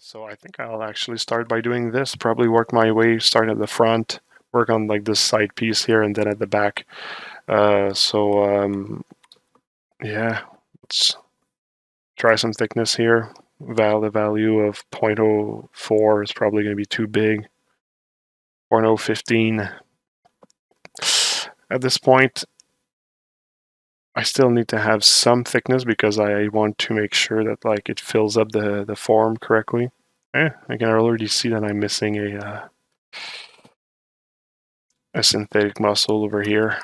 So I think I'll actually start by doing this, probably work my way, start at the front, work on like this side piece here and then at the back. Yeah, let's try some thickness here. The value of 0.04 is probably going to be too big. 0.015. At this point, I still need to have some thickness because I want to make sure that like it fills up the form correctly. I can already see that I'm missing a synthetic muscle over here.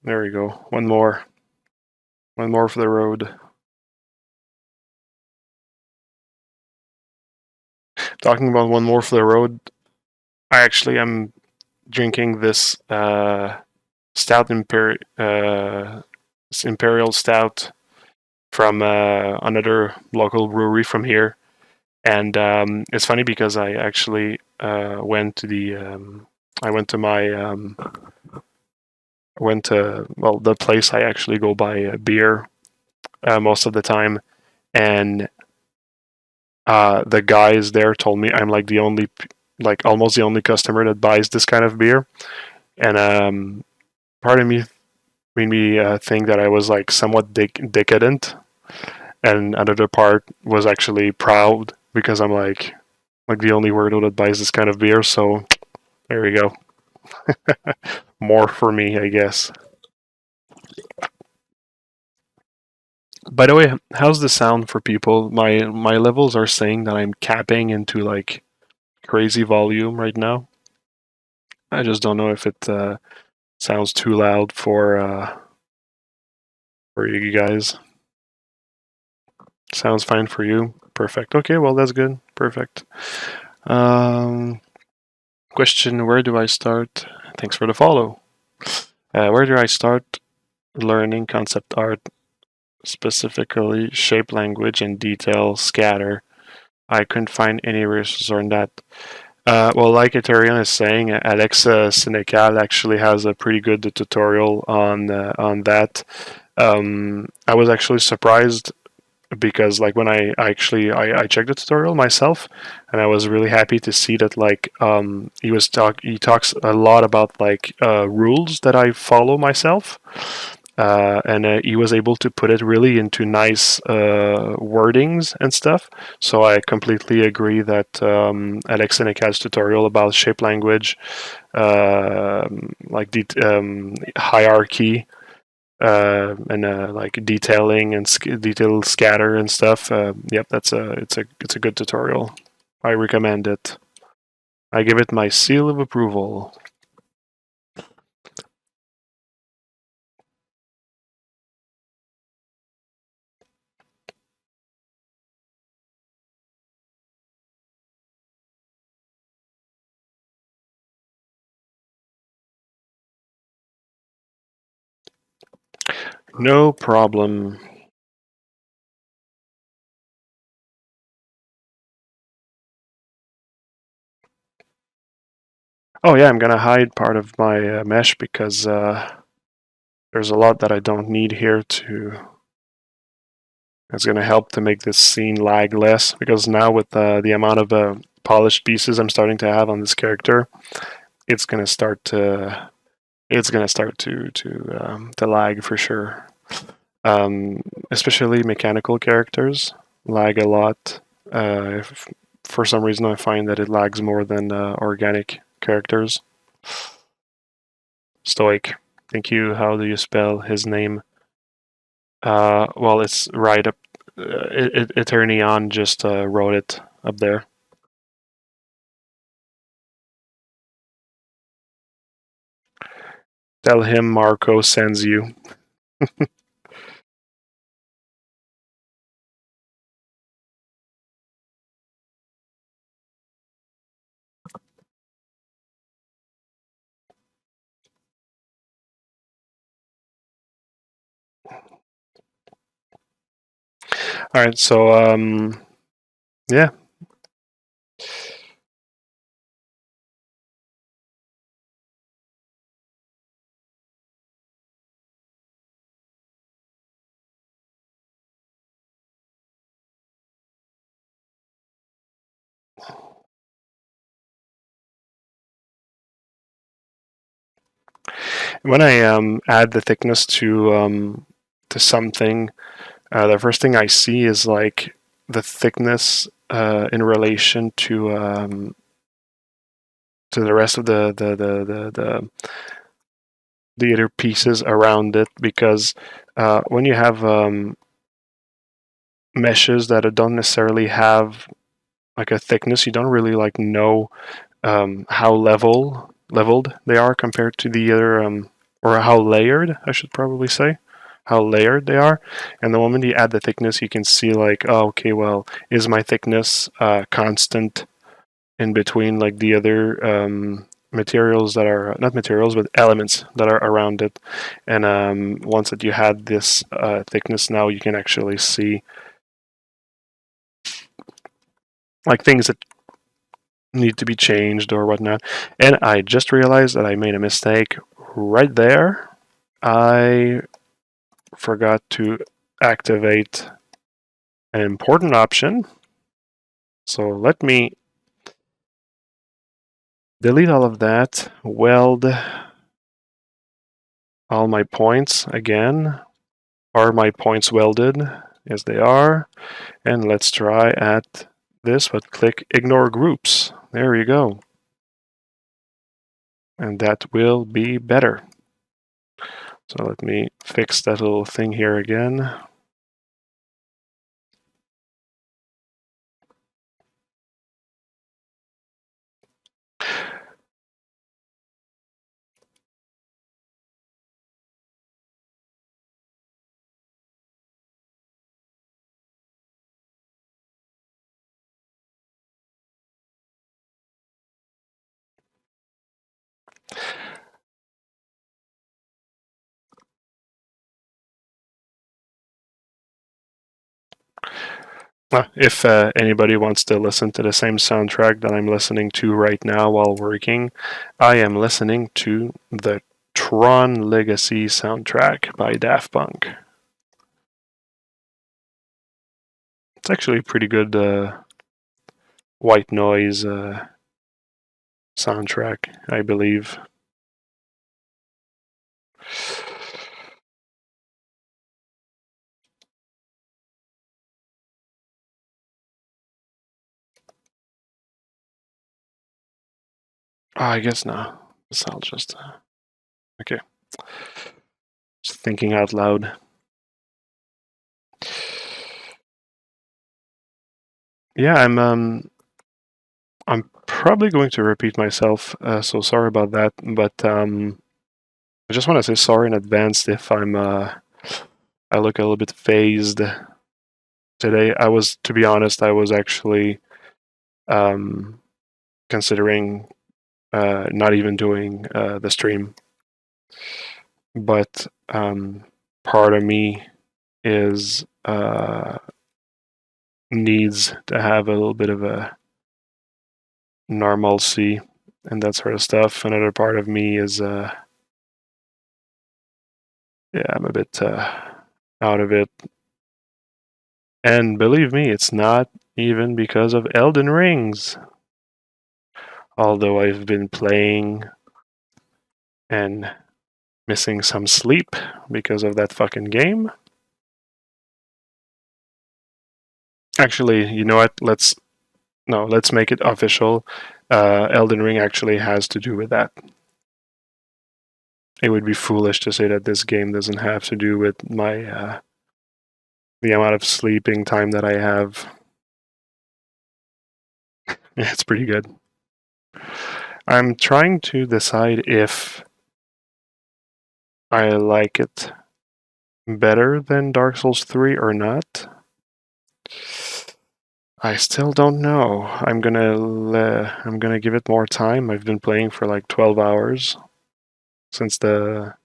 There we go. One more. One more for the road. Talking about one more for the road, I actually am drinking this stout imperial stout from another local brewery from here. And it's funny because I actually went to the the place I actually go buy beer most of the time, and the guys there told me I'm like almost the only customer that buys this kind of beer, and part of me made me think that I was like somewhat decadent, and another part was actually proud because I'm like the only weirdo that buys this kind of beer. So there we go. More for me, I guess. By the way, how's the sound for people? My levels are saying that I'm capping into like crazy volume right now. I just don't know if it sounds too loud for you guys. Sounds fine for you. Perfect. Okay, well that's good. Perfect. Question: where do I start? Thanks for the follow. Where do I start learning concept art, specifically shape language and detail scatter? I couldn't find any resources on that. Well, like Ethereum is saying, Alexa Senecal actually has a pretty good tutorial on that. I was actually surprised because like when I checked the tutorial myself, and I was really happy to see that like he talks a lot about like rules that I follow myself, and he was able to put it really into nice wordings and stuff. So I completely agree that Alex Senecal's tutorial about shape language, hierarchy, and like detailing and detail scatter and stuff. Yep, it's a good tutorial. I recommend it. I give it my seal of approval. No problem. Oh yeah, I'm gonna hide part of my mesh because there's a lot that I don't need here to. It's gonna help to make this scene lag less because now with the amount of polished pieces I'm starting to have on this character, it's gonna start to to lag for sure. Especially mechanical characters lag a lot. If for some reason I find that it lags more than organic characters. Stoic. Thank you. How do you spell his name? Well, it's right up. Eternion just wrote it up there. Tell him Marco sends you. All right, so yeah. when I add the thickness to something, the first thing I see is like the thickness in relation to the rest of the other pieces around it, because when you have meshes that don't necessarily have like a thickness, you don't really like know how leveled they are compared to the other, or how layered, I should probably say, how layered they are. And the moment you add the thickness, you can see like, oh, okay, well, is my thickness constant in between like the other materials that are not materials but elements that are around it. And once that you had this thickness, now you can actually see like things that need to be changed or whatnot. And I just realized that I made a mistake right there. I forgot to activate an important option. So let me delete all of that, weld all my points again. Are my points welded? Yes, they are. And let's try at this, but click ignore groups. There you go. And that will be better. So let me fix that little thing here again. If anybody wants to listen to the same soundtrack that I'm listening to right now while working, I am listening to the Tron Legacy soundtrack by Daft Punk. It's actually pretty good white noise soundtrack, I believe. Oh, I guess no. Guess I'll just okay. Just thinking out loud. Yeah, I'm probably going to repeat myself, so sorry about that. But I just want to say sorry in advance if I look a little bit phased today. To be honest, I was actually considering not even doing the stream, but part of me is needs to have a little bit of a normalcy and that sort of stuff. Another part of me is yeah, I'm a bit out of it. And believe me, it's not even because of Elden Rings. Although I've been playing and missing some sleep because of that fucking game. Actually, you know what? Let's make it official. Elden Ring actually has to do with that. It would be foolish to say that this game doesn't have to do with my the amount of sleeping time that I have. Yeah, it's pretty good. I'm trying to decide if I like it better than Dark Souls 3 or not. I still don't know. I'm gonna give it more time. I've been playing for like 12 hours since the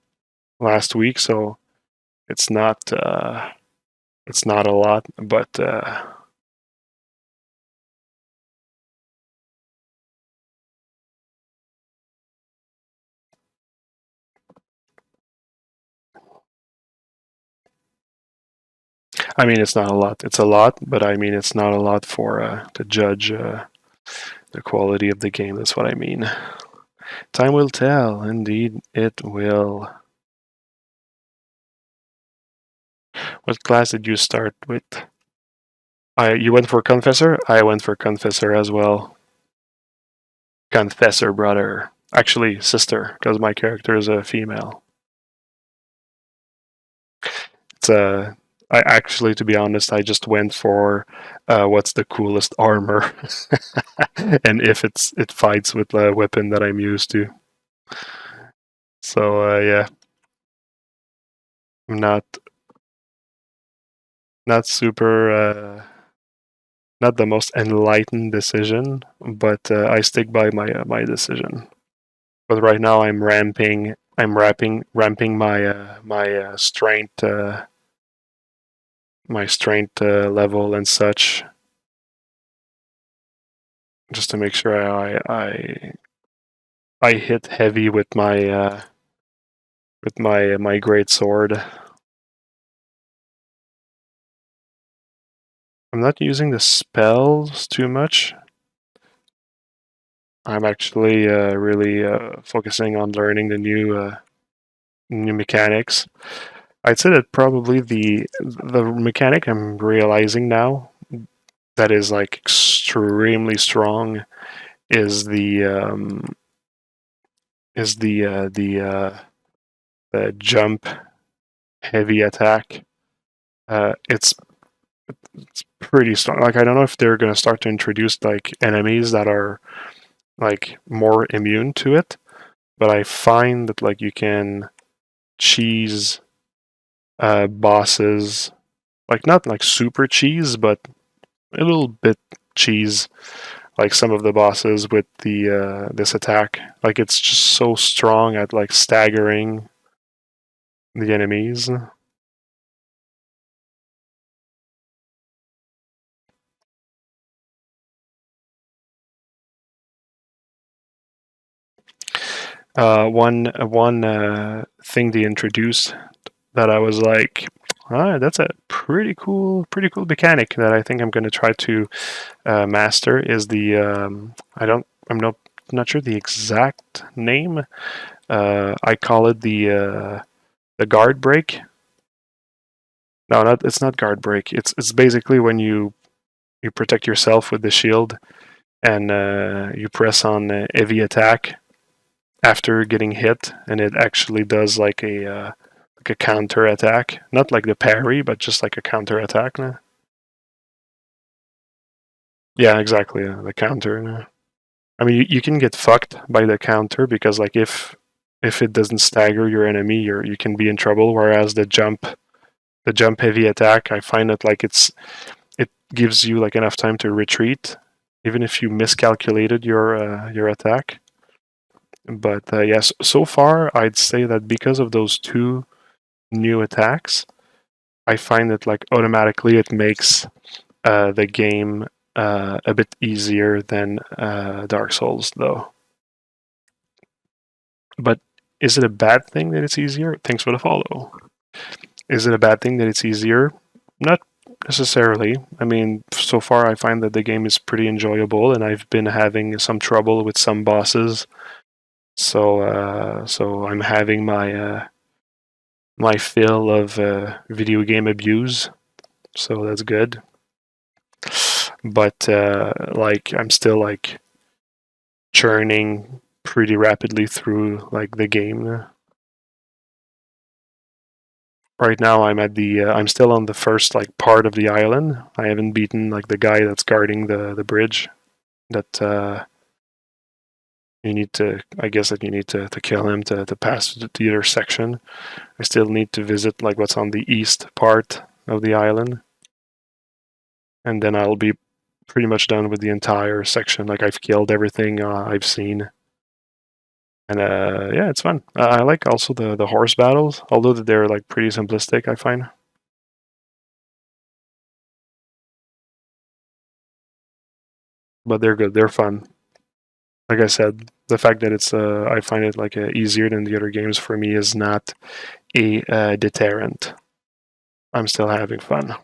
last week, so it's not a lot, but I mean it's not a lot. It's a lot, but I mean it's not a lot for to judge the quality of the game. That's what I mean. Time will tell. Indeed, it will. What class did you start with? You went for Confessor? I went for Confessor as well. Confessor, brother. Actually, sister, because my character is a female. It's I actually, to be honest, I just went for what's the coolest armor, and if it fights with the weapon that I'm used to. So yeah, I'm not super not the most enlightened decision, but I stick by my decision. But right now I'm ramping my strength level and such, just to make sure I hit heavy with my great sword. I'm not using the spells too much. I'm actually really focusing on learning the new mechanics. I'd say that probably the mechanic I'm realizing now that is like extremely strong is the jump heavy attack. It's pretty strong. Like I don't know if they're gonna start to introduce like enemies that are like more immune to it, but I find that like you can cheese bosses, like not like super cheese, but a little bit cheese, like some of the bosses with the this attack. Like it's just so strong at like staggering the enemies. One thing they introduced that I was like, that's a pretty cool mechanic that I think I'm going to try to master is the I'm not sure the exact name. I call it the guard break. No, it's not guard break. It's basically when you protect yourself with the shield and you press on heavy attack after getting hit, and it actually does like a counter attack, not like the parry, but just like a counter attack. Yeah, exactly. The counter. I mean, you can get fucked by the counter because like if it doesn't stagger your enemy, you can be in trouble. Whereas the jump heavy attack, I find that like it gives you like enough time to retreat, even if you miscalculated your attack. But yes, so far I'd say that because of those two new attacks, I find that like automatically it makes the game a bit easier than Dark Souls, though. But is it a bad thing that it's easier? Thanks for the follow. Is it a bad thing that it's easier? Not necessarily. I mean, so far I find that the game is pretty enjoyable, and I've been having some trouble with some bosses. So I'm having my fill of video game abuse. So that's good. But like I'm still like churning pretty rapidly through like the game. Right now I'm still on the first like part of the island. I haven't beaten like the guy that's guarding the bridge. That you need to I guess that you need to kill him to pass the other section. I still need to visit like what's on the east part of the island. And then I'll be pretty much done with the entire section. Like I've killed everything I've seen. And yeah, it's fun. I like also the horse battles, although they're like pretty simplistic, I find. But they're good. They're fun. Like I said, the fact that it's I find it like easier than the other games for me is not a deterrent. I'm still having fun.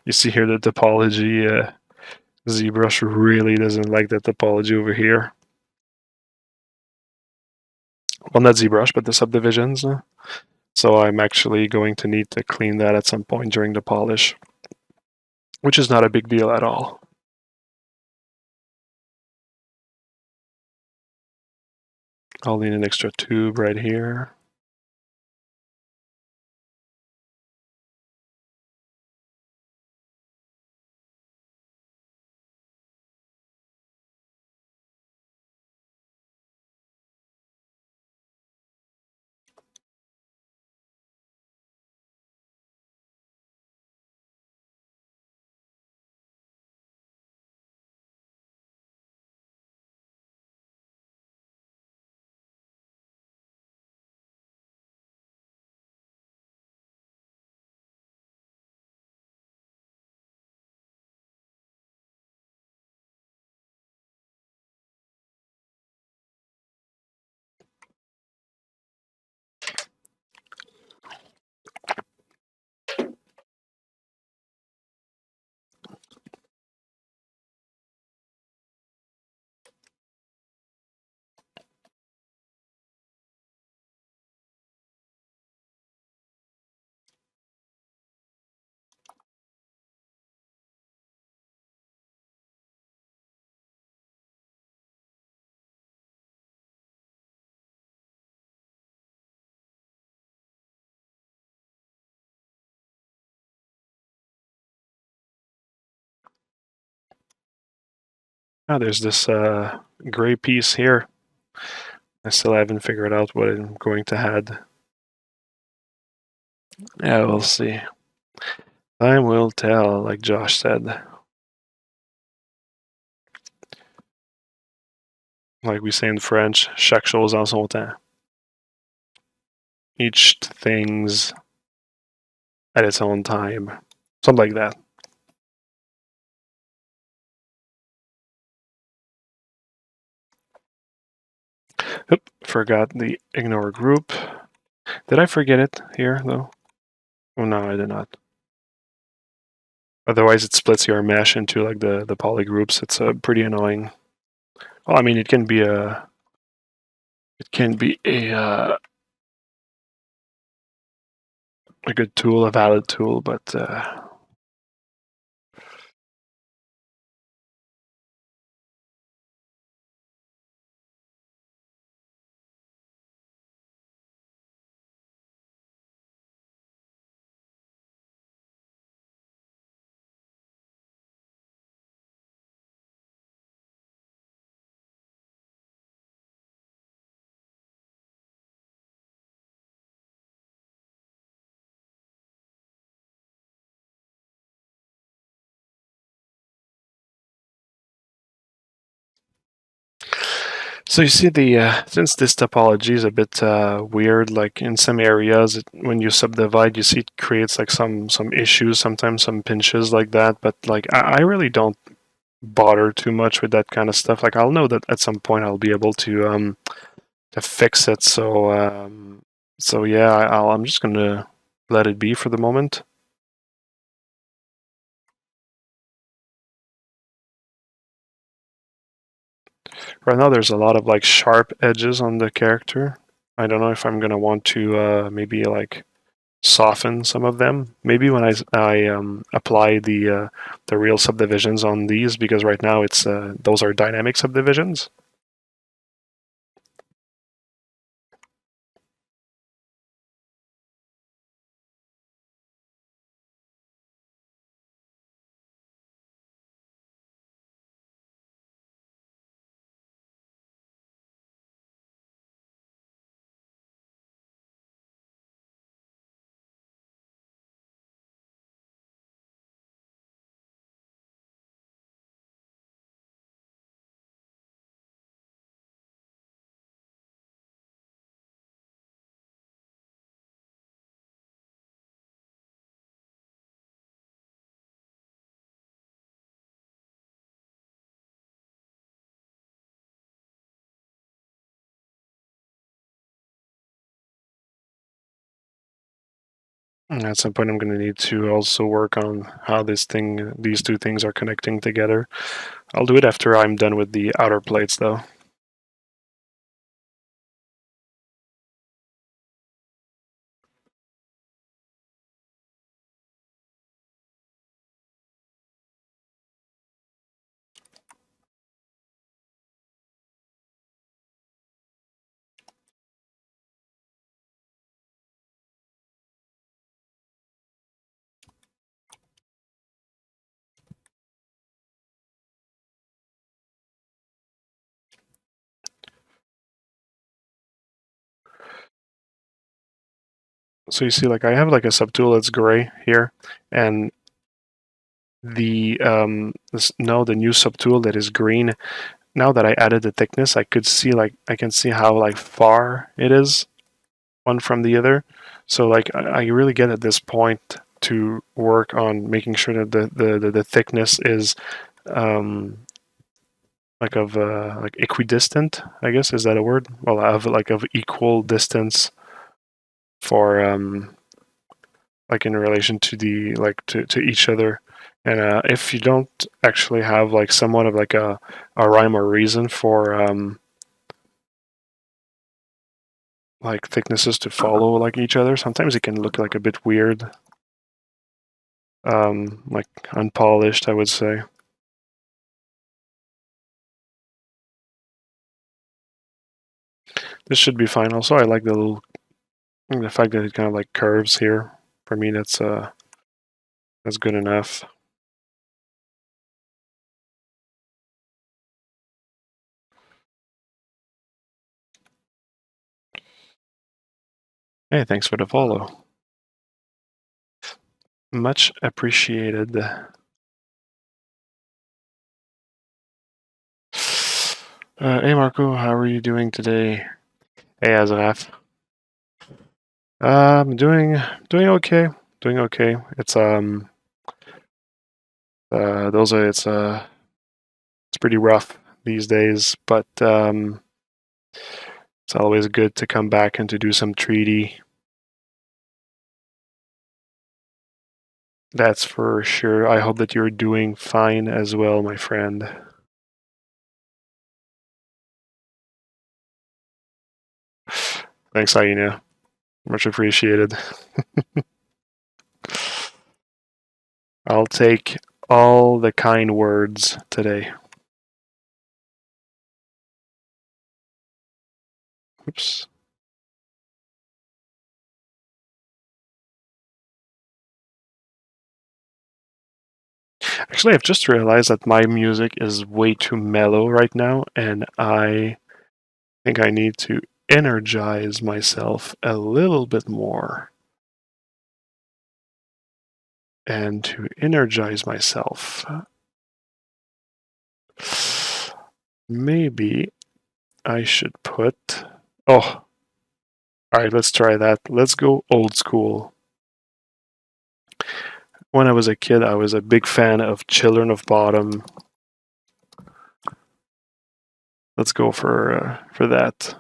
You see here the topology. Zbrush really doesn't like the topology over here. Well, not Zbrush, but the subdivisions. So I'm actually going to need to clean that at some point during the polish, which is not a big deal at all. I'll need an extra tube right here. Now there's this gray piece here. I still haven't figured out what I'm going to add. Yeah, we'll see. Time will tell, like Josh said. Like we say in French, chaque chose en son temps. Each thing's at its own time. Something like that. Oop, forgot the ignore group. Did I forget it here, though? Oh, no, I did not. Otherwise, it splits your mesh into like the poly groups. It's pretty annoying. Well, I mean, it can be a good tool, a valid tool, but so you see the since this topology is a bit weird, like in some areas, when you subdivide, you see it creates like some issues, sometimes some pinches like that. But like I really don't bother too much with that kind of stuff. Like I'll know that at some point I'll be able to fix it. So yeah, I'm just gonna let it be for the moment. Right now, there's a lot of like sharp edges on the character. I don't know if I'm gonna want to maybe like soften some of them. Maybe when I apply the real subdivisions on these, because right now it's those are dynamic subdivisions. At some point, I'm going to need to also work on how these two things are connecting together. I'll do it after I'm done with the outer plates, though. So you see, like, I have like a subtool that's gray here, and the the new subtool that is green. Now that I added the thickness, I could see I can see how like far it is one from the other. So like I really get at this point to work on making sure that the thickness is like equidistant, I guess. Is that a word? Well, I have like of equal distance for like in relation to the to each other. And if you don't actually have like somewhat of like a rhyme or reason for like thicknesses to follow like each other, sometimes it can look like a bit weird, like unpolished, I would say. This should be fine. Also, I like the fact that it kind of like curves here. For me, that's good enough. Hey, thanks for the follow. Much appreciated. Hey Marco, how are you doing today? Hey Azraf. I'm doing okay. Doing okay. It's it's pretty rough these days, but it's always good to come back and to do some treaty. That's for sure. I hope that you're doing fine as well, my friend. Thanks, Aina. Much appreciated. I'll take all the kind words today. Oops. Actually, I've just realized that my music is way too mellow right now, and I think I need to energize myself a little bit more. And to energize myself, maybe I should put. Oh, alright, let's try that. Let's go old school. When I was a kid, I was a big fan of Children of Bottom. Let's go for that.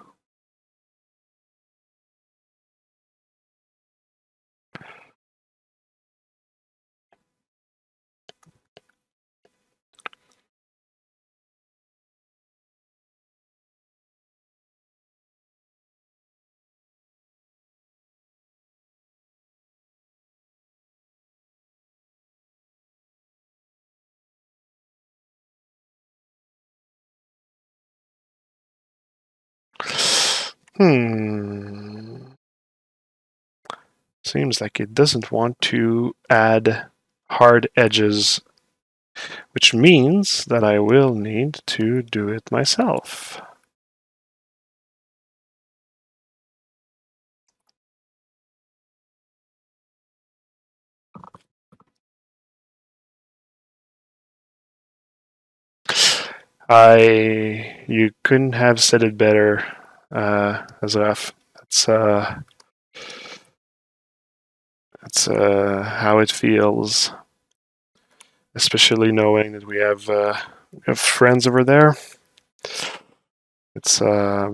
Seems like it doesn't want to add hard edges, which means that I will need to do it myself. You couldn't have said it better, Azraf. That's how it feels, especially knowing that we have friends over there. It's yeah,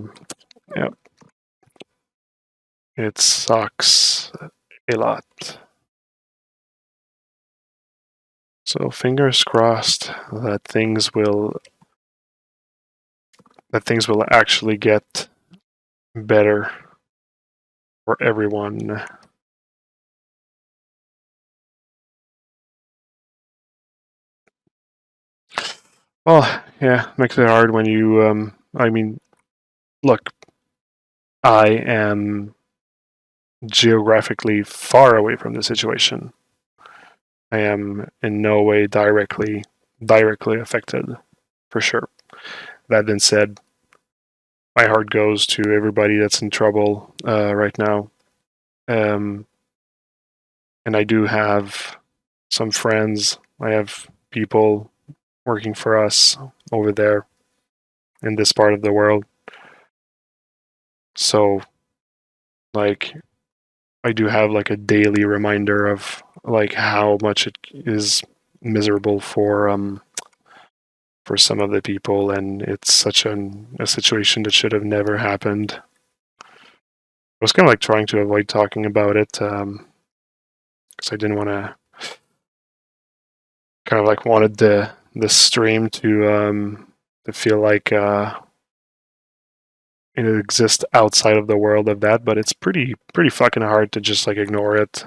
it sucks. a lot. So fingers crossed that things will actually get better for everyone. Well, yeah, makes it hard when you. I mean, look, I am geographically far away from the situation. I am in no way directly affected, for sure. That being said, my heart goes to everybody that's in trouble right now. And I do have some friends. I have people working for us over there in this part of the world. So, like, I do have like a daily reminder of like how much it is miserable for some of the people, and it's such a situation that should have never happened. I was kind of like trying to avoid talking about it because I didn't want to. Kind of like wanted the stream to feel like it exists outside of the world of that, but it's pretty fucking hard to just like ignore it.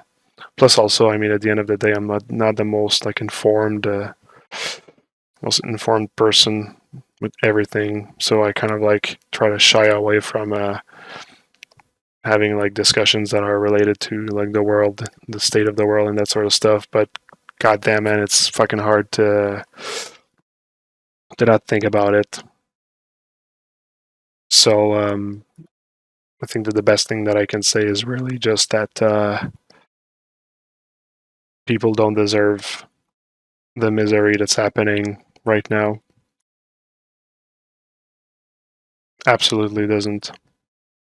Plus, also, I mean, at the end of the day, I'm not the most like most informed person with everything, so I kind of like try to shy away from having like discussions that are related to like the world, the state of the world, and that sort of stuff. But goddamn, man, it's fucking hard to not think about it. So I think that the best thing that I can say is really just that people don't deserve the misery that's happening right now. Absolutely doesn't.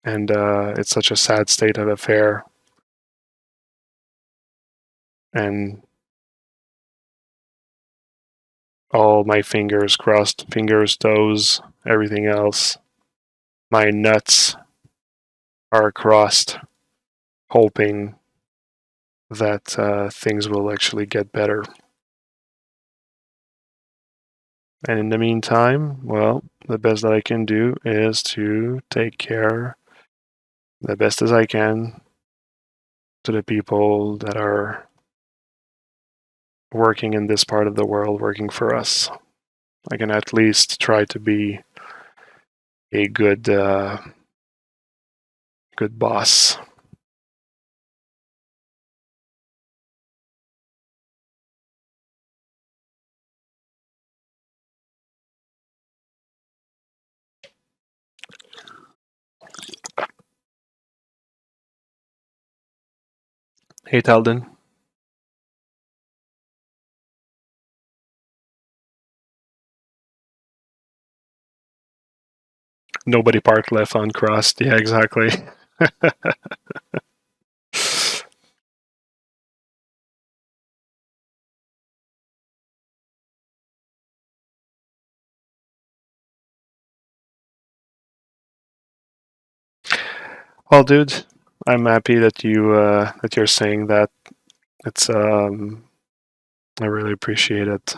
And it's such a sad state of affair. And all my fingers crossed, fingers, toes, everything else. My nuts are crossed, hoping that things will actually get better. And in the meantime, well, the best that I can do is to take care the best as I can to the people that are working in this part of the world, working for us. I can at least try to be a good boss. Hey, Talden. Nobody parked left uncrossed. Yeah, exactly. Well, dude, I'm happy that you're saying that. It's I really appreciate it.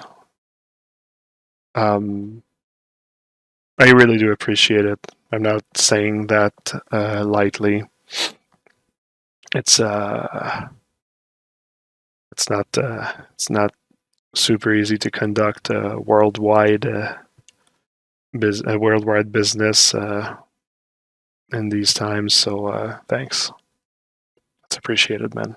I really do appreciate it. I'm not saying that lightly. It's not super easy to conduct a worldwide business in these times. So thanks. It's appreciated, man.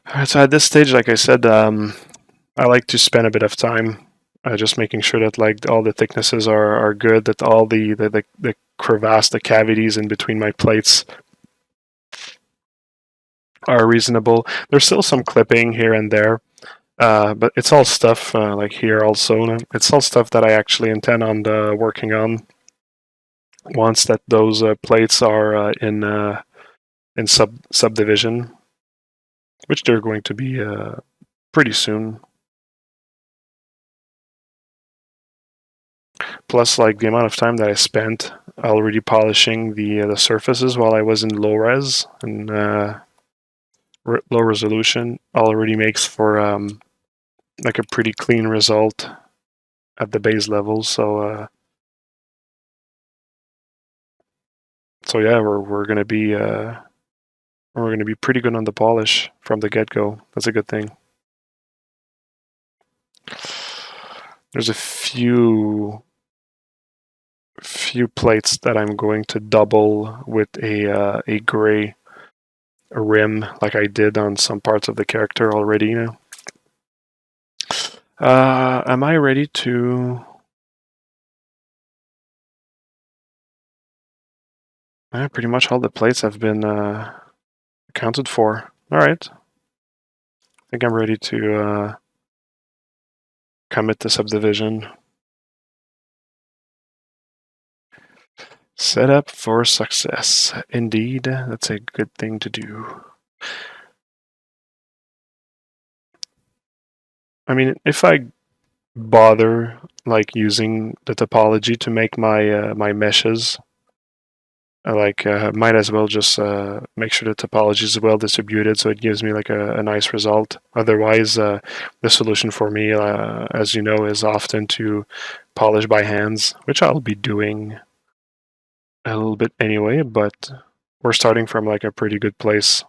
All right, so at this stage, like I said, I like to spend a bit of time just making sure that like all the thicknesses are good, that all the crevasse, the cavities in between my plates are reasonable. There's still some clipping here and there, but it's all stuff like here also. It's all stuff that I actually intend on working on. once that those plates are in subdivision, which they're going to be pretty soon. Plus, like the amount of time that I spent already polishing the surfaces while I was in low res and low resolution already makes for like a pretty clean result at the base level. So yeah, we're gonna be pretty good on the polish from the get-go. That's a good thing. There's a few plates that I'm going to double with a gray rim, like I did on some parts of the character already. Am I ready to? Pretty much all the plates have been accounted for. All right. I think I'm ready to commit to subdivision. Set up for success. Indeed, that's a good thing to do. I mean, if I bother like using the topology to make my my meshes, might as well just make sure the topology is well distributed so it gives me like a nice result. Otherwise, the solution for me, as you know, is often to polish by hands, which I'll be doing a little bit anyway, but we're starting from like a pretty good place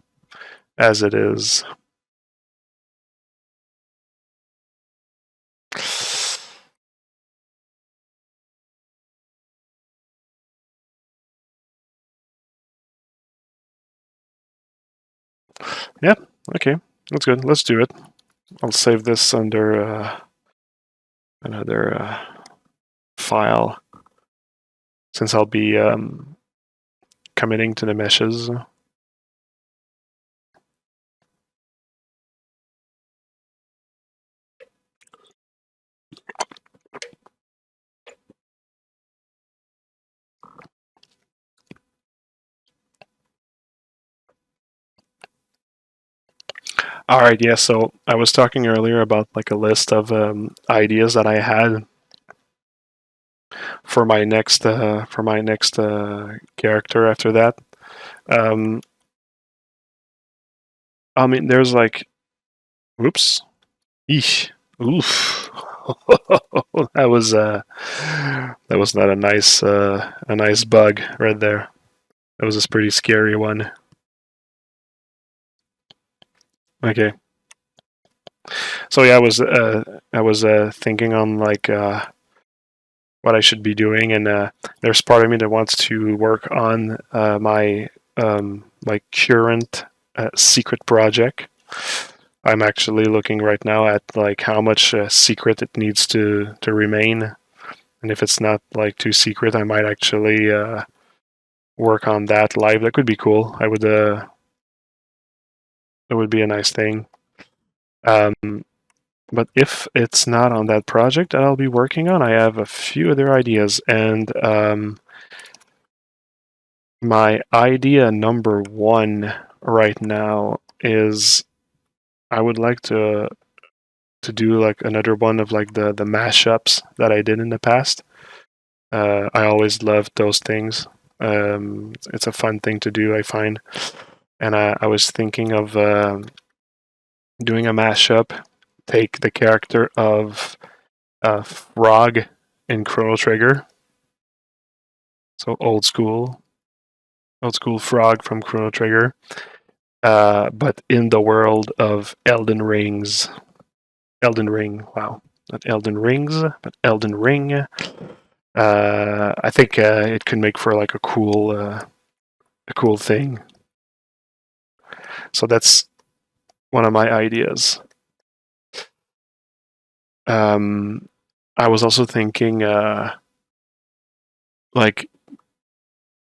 as it is. Yeah, okay, that's good. Let's do it. I'll save this under another file since I'll be committing to the meshes. All right, yeah. So I was talking earlier about like a list of ideas that I had for my next character after that. I mean, there's like, whoops, eesh, oof. that was not a nice bug right there. That was a pretty scary one. Okay. So yeah, I was thinking on like what I should be doing, and there's part of me that wants to work on my like current secret project. I'm actually looking right now at like how much secret it needs to remain, and if it's not like too secret, I might actually work on that live. That could be cool. I would that would be a nice thing. But if it's not on that project that I'll be working on, I have a few other ideas, and my idea number one right now is I would like to do like another one of like the mashups that I did in the past. I always loved those things. It's a fun thing to do, I find. And I was thinking of doing a mashup. Take the character of Frog in Chrono Trigger. So old school Frog from Chrono Trigger. But in the world of Elden Rings. Elden Ring, wow. Not Elden Rings, but Elden Ring. I think it could make for like a cool thing. So that's one of my ideas. I was also thinking, like,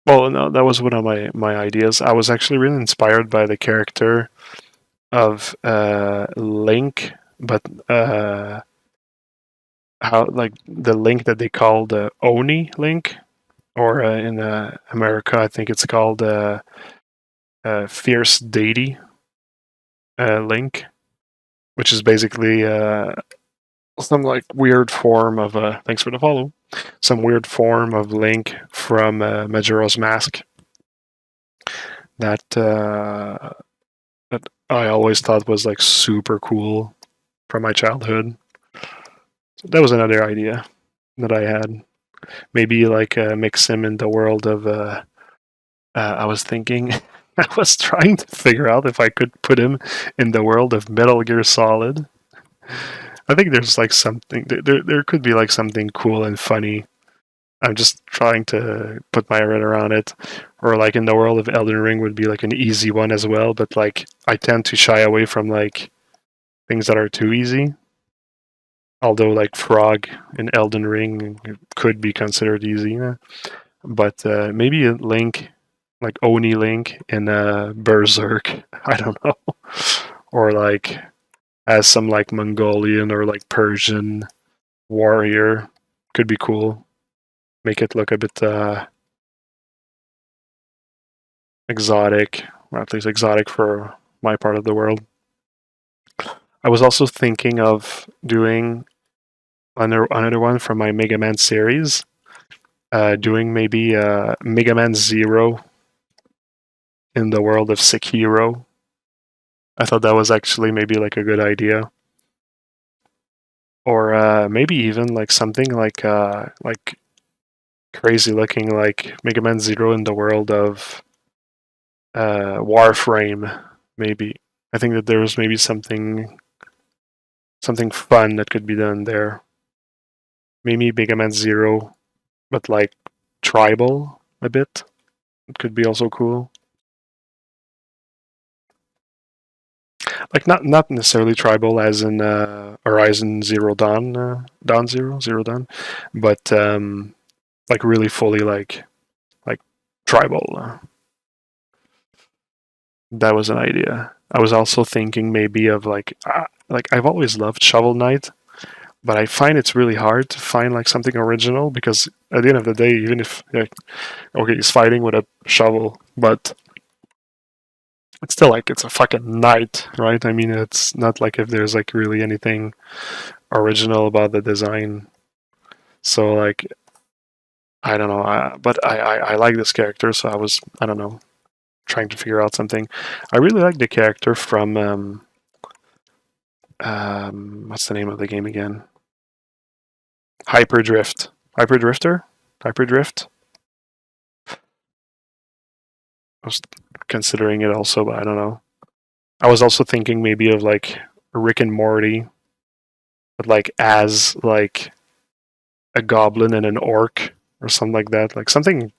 well, no, that was one of my ideas. I was actually really inspired by the character of Link, but how like the Link that they called Oni Link. or in America, I think it's called Fierce Deity Link, which is basically some like weird form of thanks for the follow. Some weird form of Link from Majora's Mask that that I always thought was like super cool from my childhood. So that was another idea that I had. Maybe like mix him in the world of. I was thinking, I was trying to figure out if I could put him in the world of Metal Gear Solid. I think there's like something there could be like something cool and funny. I'm just trying to put my head around it. Or like in the world of Elden Ring would be like an easy one as well, but like I tend to shy away from like things that are too easy. Although like Frog in Elden Ring could be considered easy, but maybe a Link, like Oni Link in Berserk. I don't know, or like as some like Mongolian or like Persian warrior could be cool. Make it look a bit exotic, or at least exotic for my part of the world. I was also thinking of doing another one from my Mega Man series, doing maybe Mega Man Zero in the world of Sekiro. I thought that was actually maybe like a good idea. Or maybe even like something like crazy looking like Mega Man Zero in the world of Warframe. Maybe I think that there was maybe something fun that could be done there. Maybe Mega Man Zero, but like tribal a bit. It could be also cool. Like not necessarily tribal as in Horizon Zero Dawn, Dawn Zero Dawn, but like really fully like tribal. That was an idea. I was also thinking maybe of like I've always loved Shovel Knight, but I find it's really hard to find like something original because at the end of the day, even if like, okay, he's fighting with a shovel, but it's still like it's a fucking knight, right? I mean, it's not like if there's like really anything original about the design. So like I don't know, but I like this character, so I don't know, trying to figure out something. I really like the character from what's the name of the game again? Hyperdrift. Hyperdrifter? Hyperdrift? I was considering it also, but I don't know. I was also thinking maybe of like Rick and Morty, but like as like a goblin and an orc or something like that. Like something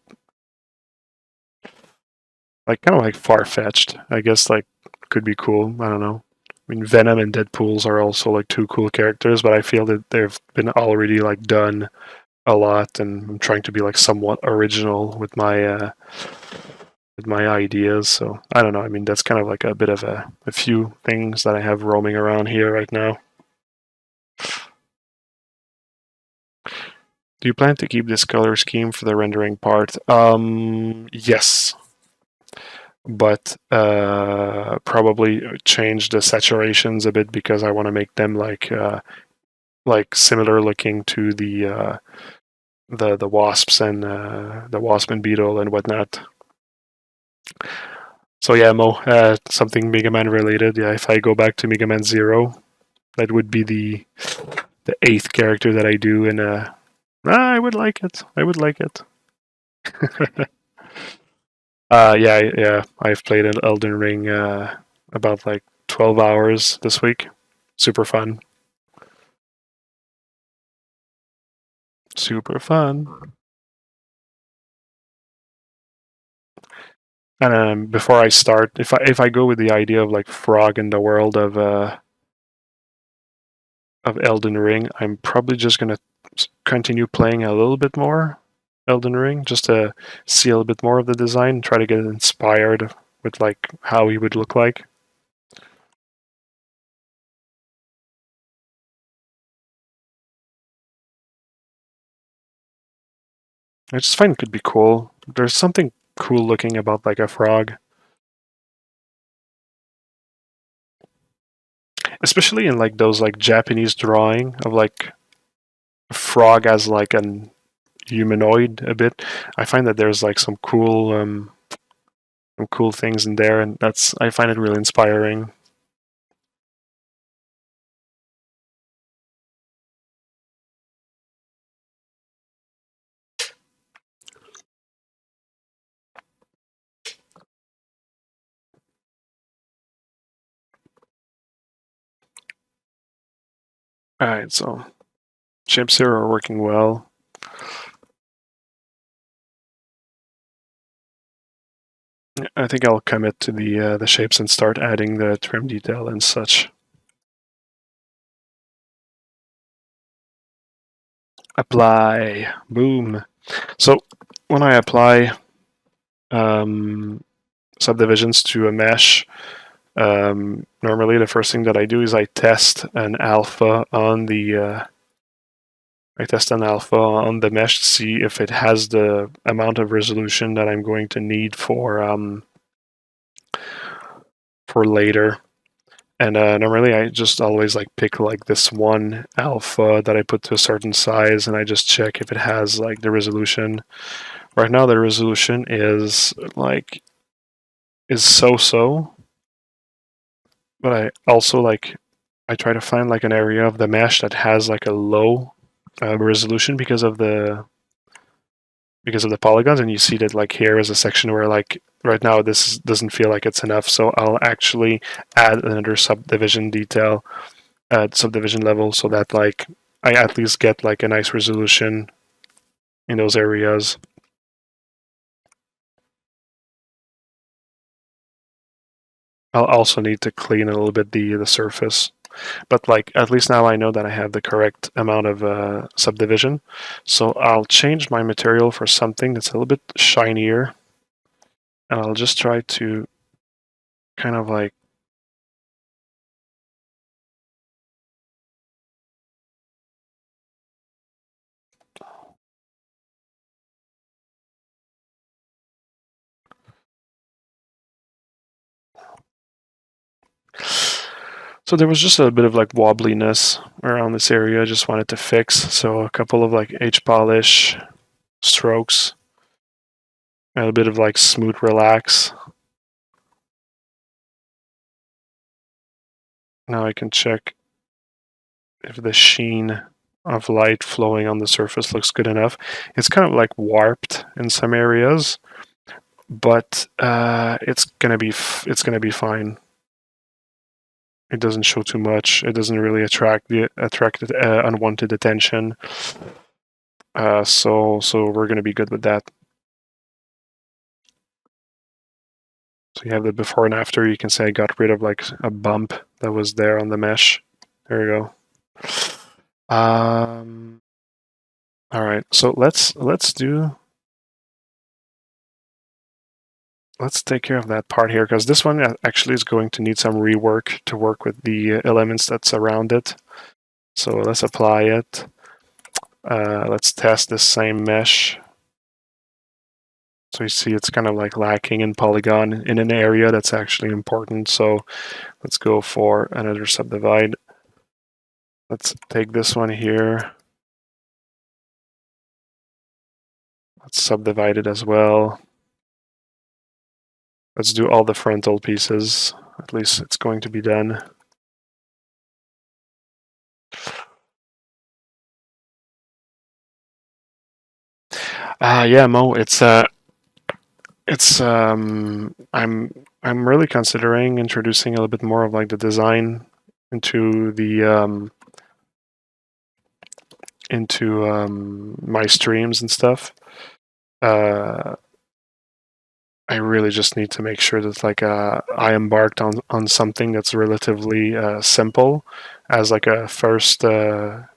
like kind of like far fetched. I guess like could be cool. I don't know. I mean, Venom and Deadpool's are also like two cool characters, but I feel that they've been already like done a lot, and I'm trying to be like somewhat original with my ideas. So I don't know. I mean, that's kind of like a bit of a few things that I have roaming around here right now. Do you plan to keep this color scheme for the rendering part? Yes, but probably change the saturations a bit because I want to make them like similar looking to the wasps and the wasp and beetle and whatnot. So yeah, Mo, something Mega Man related. Yeah, if I go back to Mega Man Zero, that would be the eighth character that I do, and I would like it. I would like it. Yeah. I've played Elden Ring about like 12 hours this week. Super fun. Super fun. And before I start, if I go with the idea of like Frog in the world of Elden Ring, I'm probably just gonna continue playing a little bit more Elden Ring just to see a little bit more of the design, try to get inspired with like how he would look like. I just find it could be cool. There's something cool looking about like a frog. Especially in like those like Japanese drawing of like a frog as like an humanoid a bit. I find that there's like some cool things in there, and I find it really inspiring. Alright, so shapes here are working well. I think I'll commit to the shapes and start adding the trim detail and such. Apply. Boom. So when I apply subdivisions to a mesh, normally the first thing that I do is I test an alpha on the mesh to see if it has the amount of resolution that I'm going to need for later. And normally I just always like pick like this one alpha that I put to a certain size, and I just check if it has like the resolution. Right now the resolution is so-so, but I also I try to find like an area of the mesh that has like a low resolution because of the polygons, and you see that like here is a section where like right now this doesn't feel like it's enough, so I'll actually add another subdivision detail at subdivision level so that like I at least get like a nice resolution in those areas. I'll also need to clean a little bit the surface, but like at least now I know that I have the correct amount of subdivision, so I'll change my material for something that's a little bit shinier, and I'll just try to kind of like so there was just a bit of like wobbliness around this area I just wanted to fix, so a couple of like H-polish strokes, and a bit of like smooth relax. Now I can check if the sheen of light flowing on the surface looks good enough. It's kind of like warped in some areas, but it's gonna be fine. It doesn't show too much. It doesn't really attract unwanted attention. So we're gonna be good with that. So you have the before and after. You can say I got rid of like a bump that was there on the mesh. There you go. All right. So let's take care of that part here, because this one actually is going to need some rework to work with the elements that's around it. So let's apply it. Let's test this same mesh. So you see it's kind of like lacking in polygon in an area that's actually important. So let's go for another subdivide. Let's take this one here. Let's subdivide it as well. Let's do all the frontal pieces. At least it's going to be done. Yeah, Mo, I'm really considering introducing a little bit more of like the design into the my streams and stuff. I really just need to make sure that like I embarked on something that's relatively simple as like a first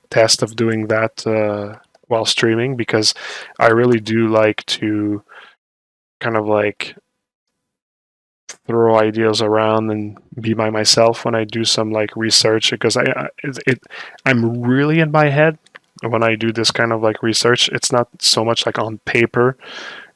test of doing that while streaming, because I really do like to kind of like throw ideas around and be by myself when I do some like research, because I'm really in my head when I do this kind of like research, it's not so much like on paper.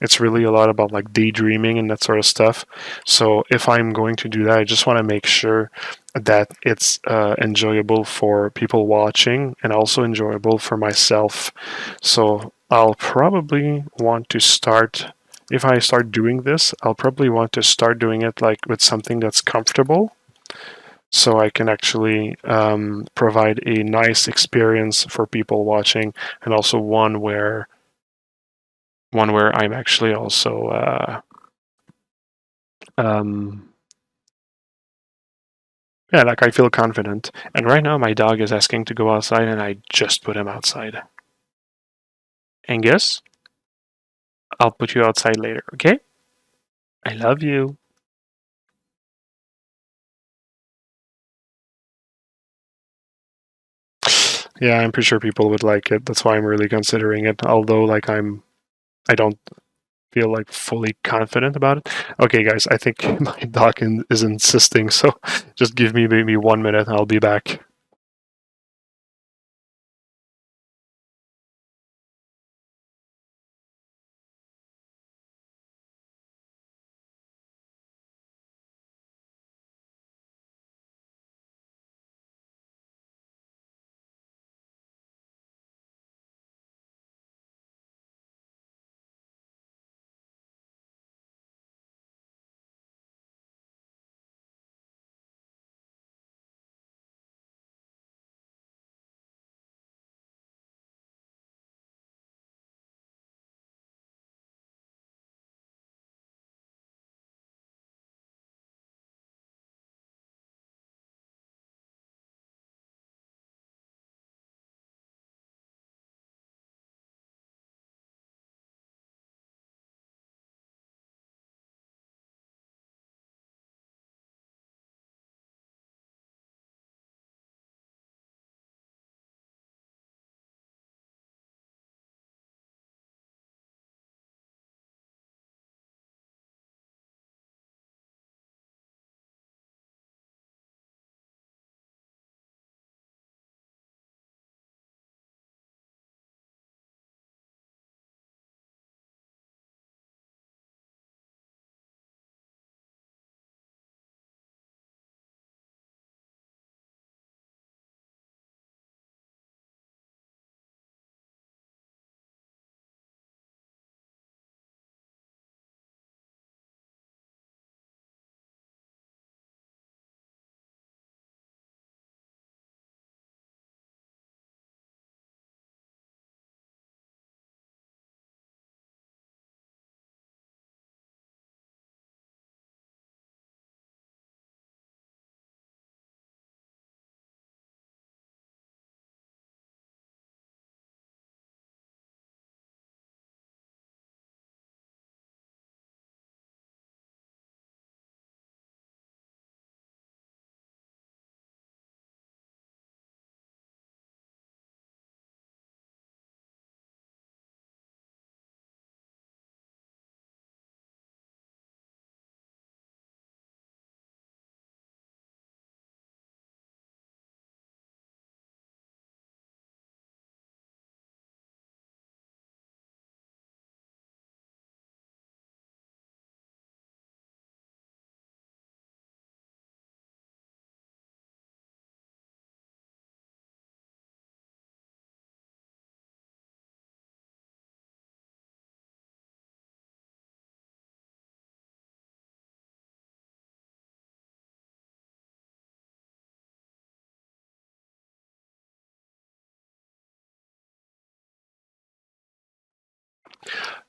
It's really a lot about like daydreaming and that sort of stuff. So if I'm going to do that, I just want to make sure that it's enjoyable for people watching and also enjoyable for myself. So I'll probably want to start, if I start doing this, I'll probably want to start doing it like with something that's comfortable, so I can actually provide a nice experience for people watching, and also one where I'm actually also yeah, like I feel confident. And right now my dog is asking to go outside, and I just put him outside. Angus, I'll put you outside later, okay? I love you. Yeah, I'm pretty sure people would like it. That's why I'm really considering it. Although, like, I don't feel like fully confident about it. Okay, guys, I think my dog is insisting, so just give me maybe 1 minute. I'll be back.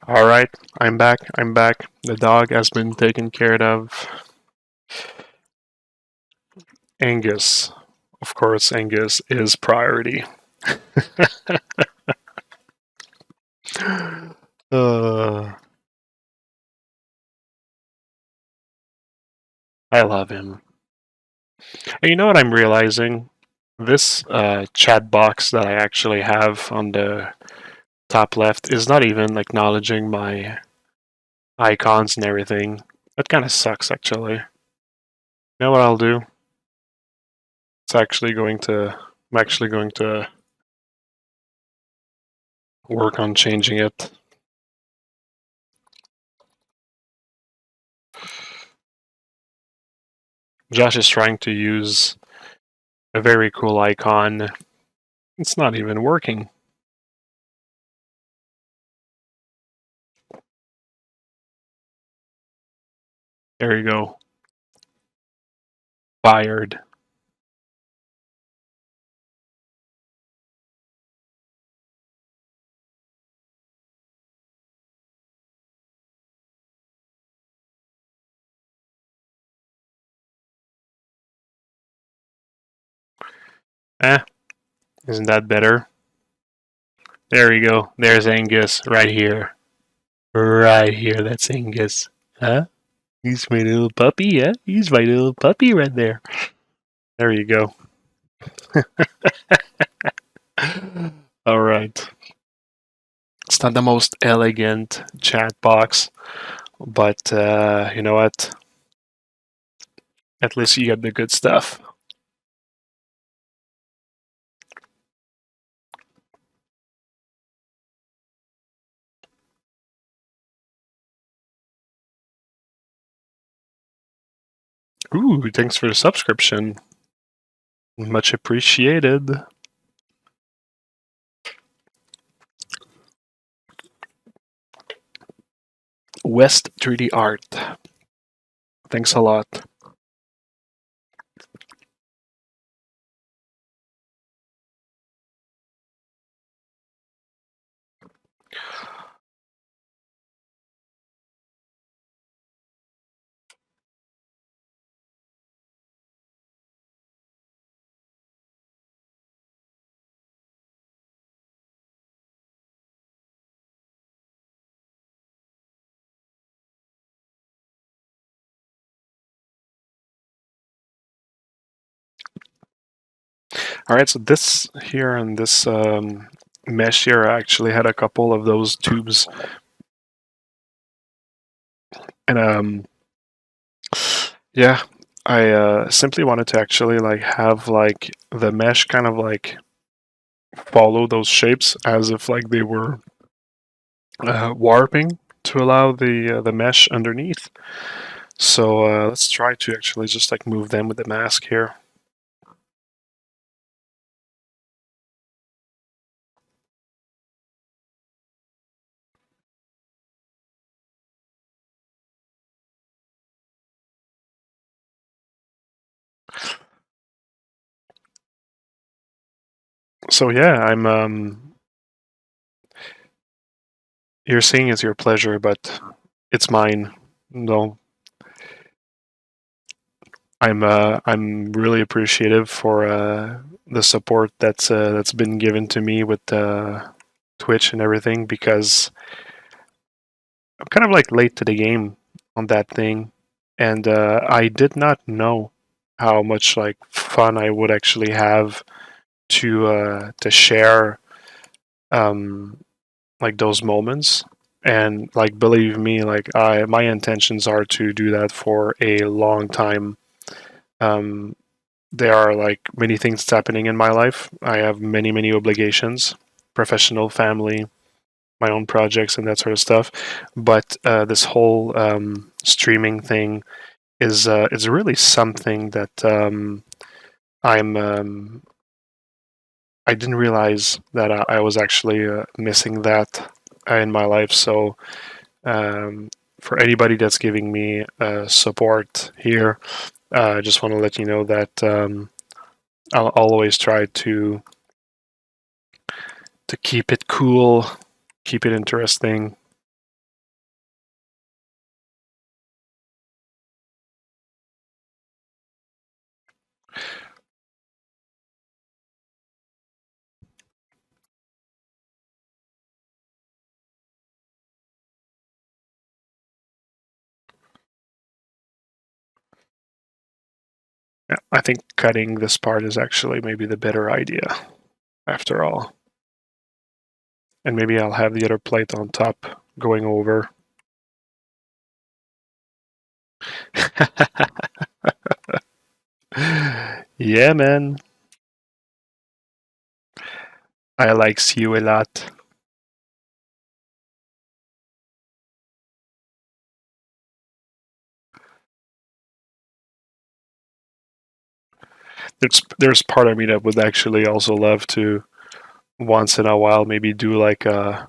All right, I'm back. I'm back. The dog has been taken care of. Angus. Of course, Angus is priority. uh, I love him. And you know what I'm realizing? This chat box that I actually have on the top left is not even acknowledging my icons and everything. That kind of sucks, actually. You know what I'll do? It's actually going to. I'm actually going to work on changing it. Josh is trying to use a very cool icon. It's not even working. There you go. Fired. Isn't that better? There we go. There's Angus right here. Right here, that's Angus. Huh? He's my little puppy, yeah? He's my little puppy right there. There you go. All right. It's not the most elegant chat box, but you know what? At least you get the good stuff. Ooh, thanks for the subscription. Much appreciated. West 3D Art. Thanks a lot. All right, so this here and this mesh here, I actually had a couple of those tubes, and yeah, I simply wanted to actually like have like the mesh kind of like follow those shapes as if like they were warping to allow the mesh underneath. So let's try to actually just like move them with the mask here. So yeah, I'm you're saying it's your pleasure, but it's mine. No, I'm really appreciative for the support that's been given to me with Twitch and everything, because I'm kind of like late to the game on that thing, and I did not know how much like fun I would actually have to share like those moments. And like believe me, like my intentions are to do that for a long time. Um, there are like many things happening in my life. I have many obligations, professional, family, my own projects, and that sort of stuff. But this whole streaming thing is really something that I'm I didn't realize that I was actually missing that in my life. So for anybody that's giving me support here, I just want to let you know that I'll always try to keep it cool, keep it interesting. Yeah, I think cutting this part is actually maybe the better idea after all. And maybe I'll have the other plate on top going over. Yeah, man. I likes you a lot. there's part of me that would actually also love to once in a while maybe do like a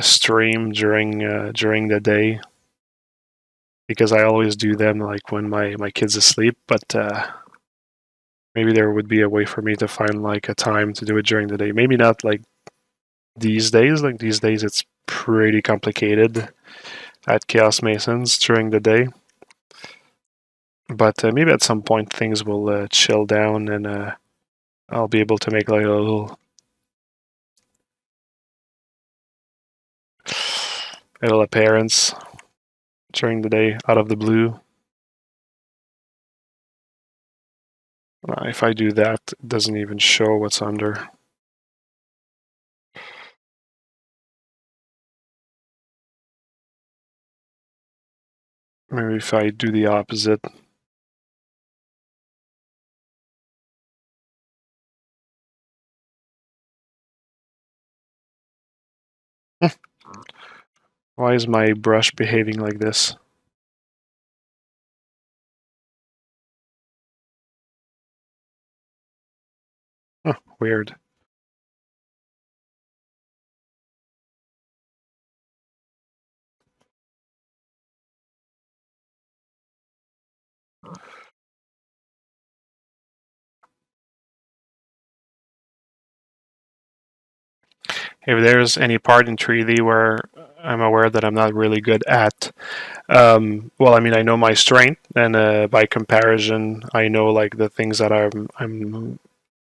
stream during the day, because I always do them like when my kid's asleep, but maybe there would be a way for me to find like a time to do it during the day. Maybe not like these days. Like these days it's pretty complicated at Chaos Masons during the day. But maybe at some point things will chill down, and I'll be able to make like a little appearance during the day out of the blue. If I do that, it doesn't even show what's under. Maybe if I do the opposite. Why is my brush behaving like this? Huh, weird. If there's any part in 3D where I'm aware that I'm not really good at, well, I mean, I know my strength, and by comparison, I know like the things that I'm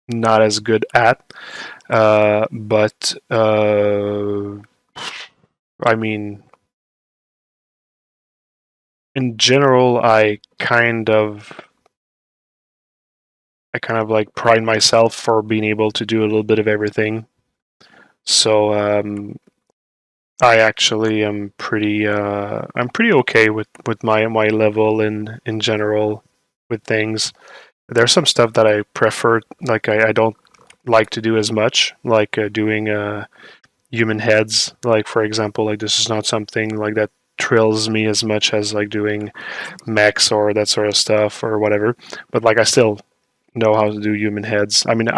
not as good at. But I mean, in general, I kind of like pride myself for being able to do a little bit of everything. So I actually am I'm pretty okay with my level in general with things. There's some stuff that I prefer, like I don't like to do as much, like doing human heads. Like for example, like this is not something like that thrills me as much as like doing mechs or that sort of stuff or whatever. But like I still know how to do human heads. I mean,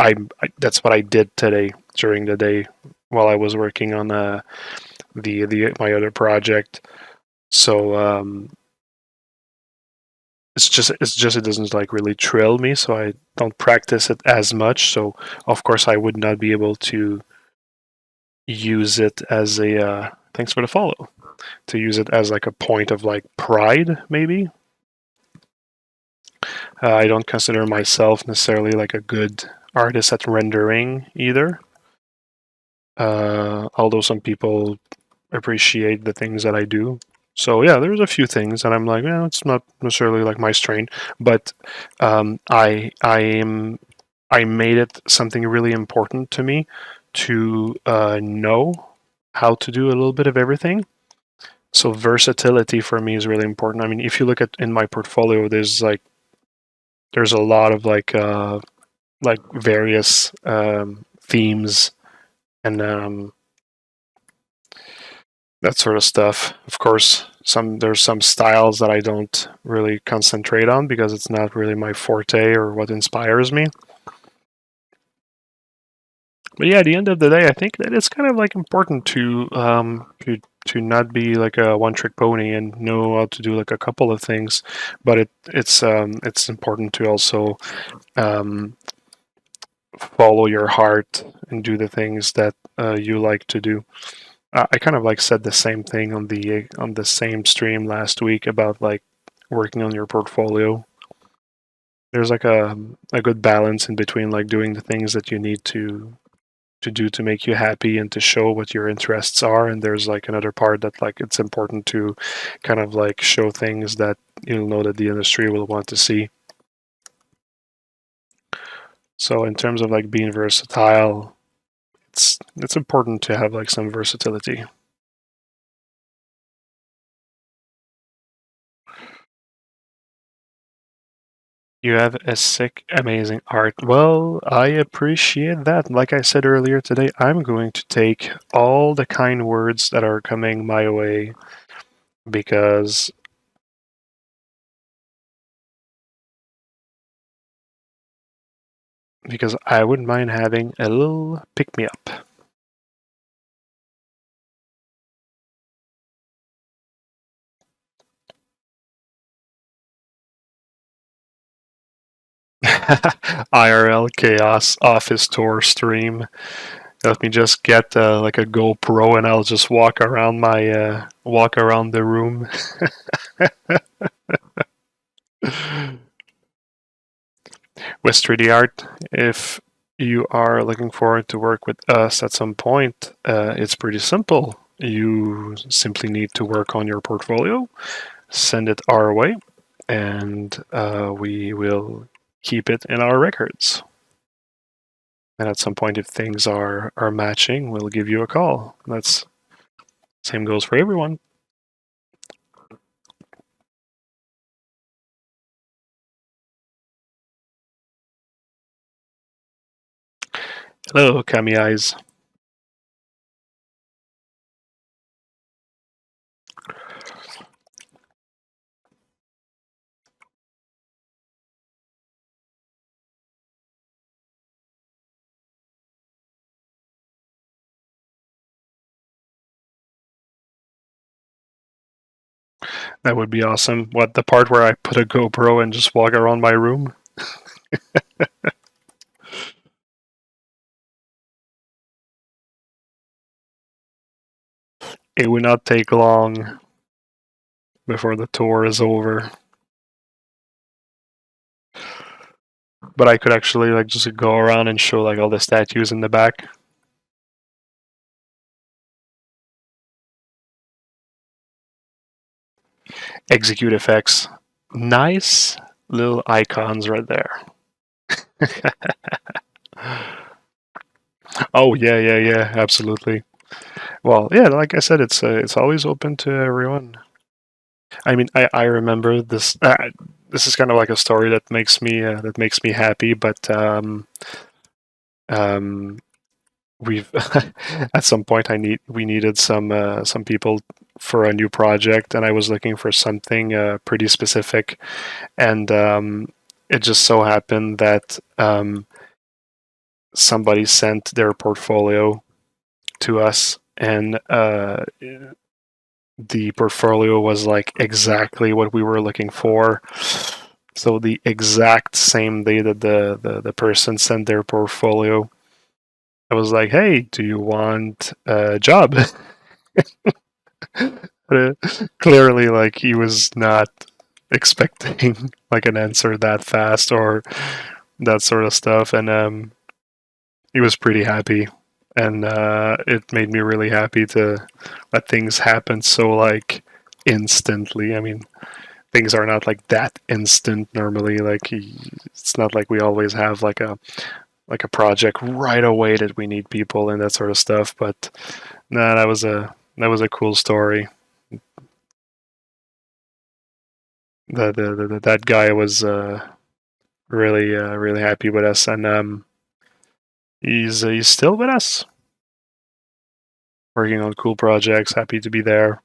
that's what I did today during the day while I was working on the my other project. So it's just it doesn't like really thrill me, so I don't practice it as much. So of course I would not be able to use it as a thanks for the follow, to use it as like a point of like pride maybe. I don't consider myself necessarily like a good artist at rendering either. Although some people appreciate the things that I do. So yeah, there's a few things that I'm like, yeah, it's not necessarily like my strain, but I made it something really important to me to know how to do a little bit of everything. So versatility for me is really important. I mean, if you look at in my portfolio, there's a lot of like various themes and that sort of stuff. Of course, there's some styles that I don't really concentrate on because it's not really my forte or what inspires me. But yeah, at the end of the day, I think that it's kind of like important to not be like a one-trick pony and know how to do like a couple of things. But it's important to also um, follow your heart and do the things that you like to do. I kind of like said the same thing on the same stream last week about like working on your portfolio. There's like a good balance in between like doing the things that you need to do to make you happy and to show what your interests are, and there's like another part that like it's important to kind of like show things that you'll know that the industry will want to see. So in terms of like being versatile, it's important to have like some versatility. You have a sick, amazing art. Well, I appreciate that. Like I said earlier today, I'm going to take all the kind words that are coming my way because because I wouldn't mind having a little pick-me-up. IRL Chaos Office Tour stream. Let me just get like a GoPro and I'll just walk around the room. With 3D art, if you are looking forward to work with us at some point, it's pretty simple. You simply need to work on your portfolio, send it our way, and we will keep it in our records. And at some point, if things are matching, we'll give you a call. That's same goes for everyone. Hello, Kami Eyes. That would be awesome. What, the part where I put a GoPro and just walk around my room? It would not take long before the tour is over. But I could actually like just go around and show like all the statues in the back. Execute effects. Nice little icons right there. Oh yeah, absolutely. Well, yeah, like I said, it's always open to everyone. I mean, I remember this. This is kind of like a story that makes me happy, but we've at some point we needed some people for a new project, and I was looking for something pretty specific, and it just so happened that somebody sent their portfolio to us, and the portfolio was like exactly what we were looking for. So the exact same day that the person sent their portfolio, I was like, "Hey, do you want a job?" Clearly, like he was not expecting like an answer that fast or that sort of stuff, and he was pretty happy, and it made me really happy to let things happen so like instantly. I mean, things are not like that instant normally. Like it's not like we always have like a project right away that we need people and that sort of stuff. But no, that was a cool story. That guy was really happy with us, and he's still with us, working on cool projects. Happy to be there.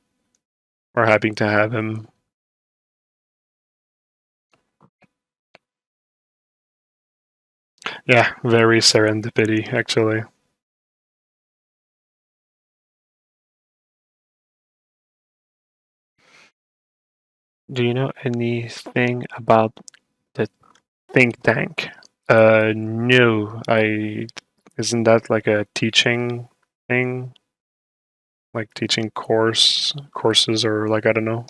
We're happy to have him. Yeah, very serendipity actually. Do you know anything about the think tank? No. I isn't that like a teaching thing? Like teaching courses or like I don't know.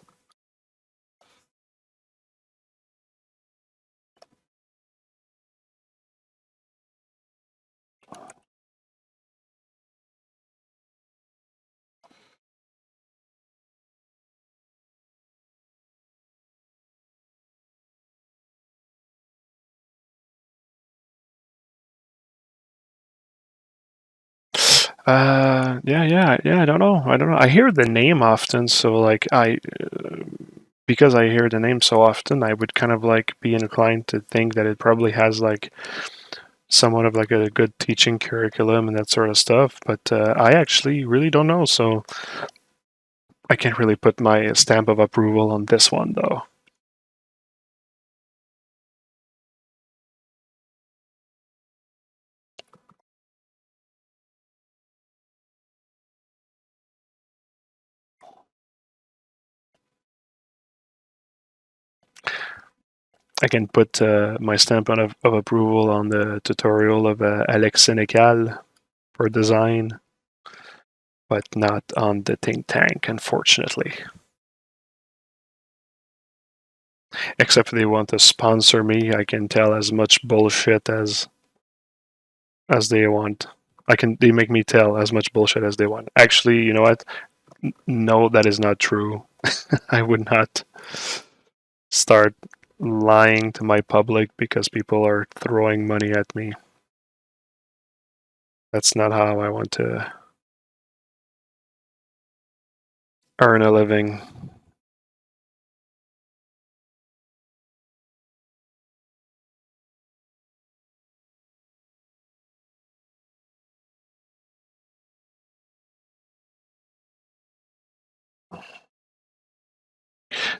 Yeah. I don't know. I hear the name often, so like because I hear the name so often, I would kind of like be inclined to think that it probably has like somewhat of like a good teaching curriculum and that sort of stuff. But I actually really don't know, so I can't really put my stamp of approval on this one though. I can put my stamp of approval on the tutorial of Alex Senecal for design, but not on the think tank, unfortunately. Except if they want to sponsor me, I can tell as much bullshit as they want. They make me tell as much bullshit as they want. Actually, you know what? No, that is not true. I would not start lying to my public because people are throwing money at me. That's not how I want to earn a living.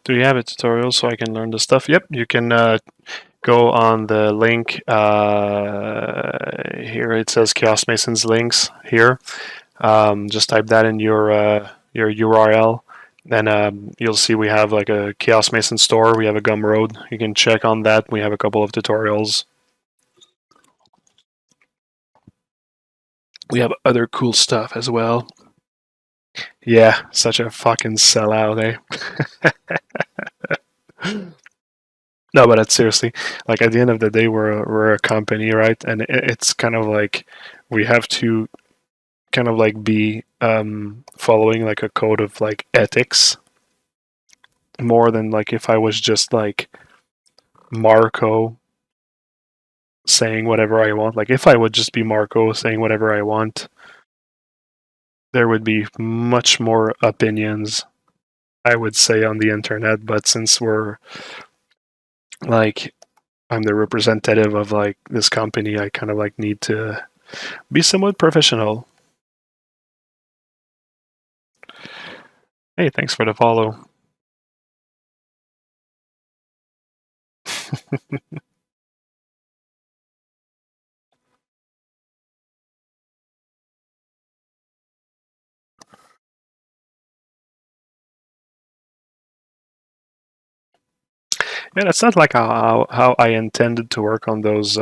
Do you have a tutorial so I can learn the stuff? Yep, you can go on the link here. It says Chaos Masons links here. Just type that in your URL. Then you'll see we have like a Chaos Mason store. We have a Gumroad. You can check on that. We have a couple of tutorials. We have other cool stuff as well. Yeah, such a fucking sellout, eh? No, but that's seriously, like at the end of the day, we're a company, right? And it's kind of like we have to kind of like be following like a code of like ethics more than like if I was just like Marco saying whatever I want. Like if I would just be Marco saying whatever I want, there would be much more opinions, I would say, on the internet. But since we're like I'm the representative of like this company, I kind of like need to be somewhat professional. Hey, thanks for the follow. Yeah, that's not like how I intended to work on those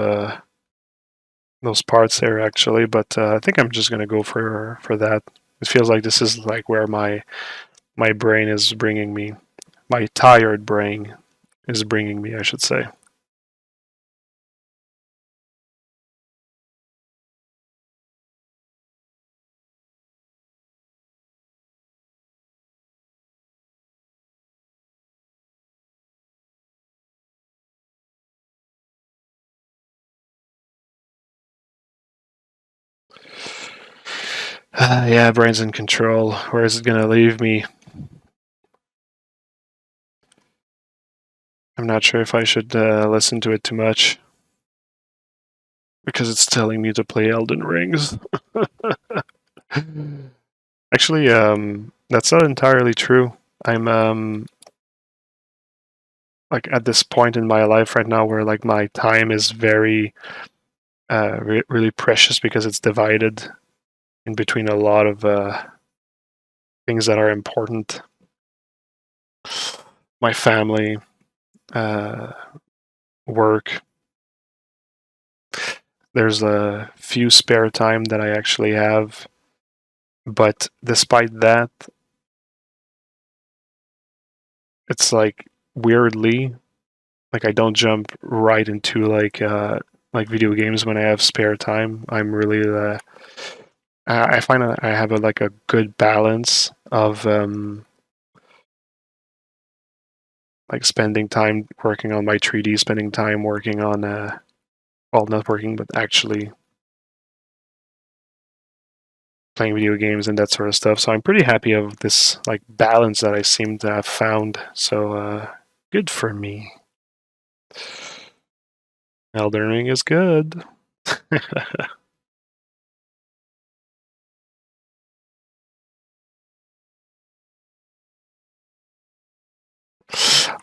parts there actually, but I think I'm just gonna go for that. It feels like this is like where my brain is bringing me. My tired brain is bringing me, I should say. Yeah, brain's in control. Where is it gonna leave me? I'm not sure if I should listen to it too much because it's telling me to play Elden Rings. Actually, that's not entirely true. I'm like at this point in my life right now where like my time is very really precious because it's divided in between a lot of things that are important. My family, work. There's a few spare time that I actually have, but despite that, it's like weirdly like I don't jump right into like video games when I have spare time. I'm really I find I have like a good balance of like spending time working on my 3D, spending time working on well, not working, but actually playing video games and that sort of stuff. So I'm pretty happy of this like balance that I seem to have found. So good for me. Elden Ring is good.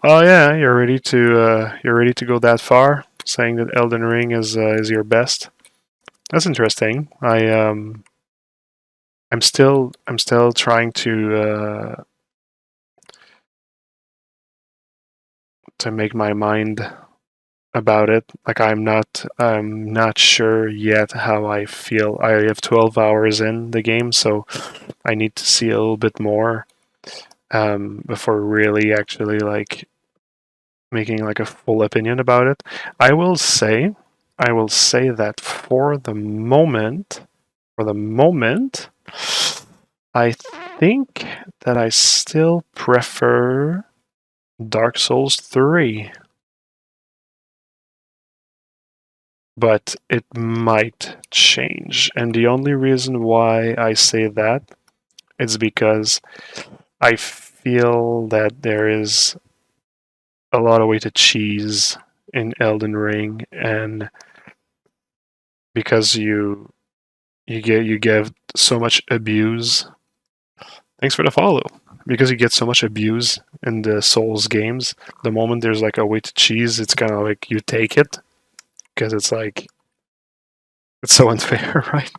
Oh yeah, you're ready to go that far, saying that Elden Ring is your best. That's interesting. I'm still trying to make my mind about it. Like I'm not sure yet how I feel. I have 12 hours in the game, so I need to see a little bit more before really actually like making like a full opinion about it. I will say that for the moment, I think that I still prefer Dark Souls 3. But it might change. And the only reason why I say that is because I feel that there is a lot of way to cheese in Elden Ring, and because you get so much abuse. Thanks for the follow. Because you get so much abuse in the Souls games, the moment there's like a way to cheese, it's kind of like you take it because it's like it's so unfair, right?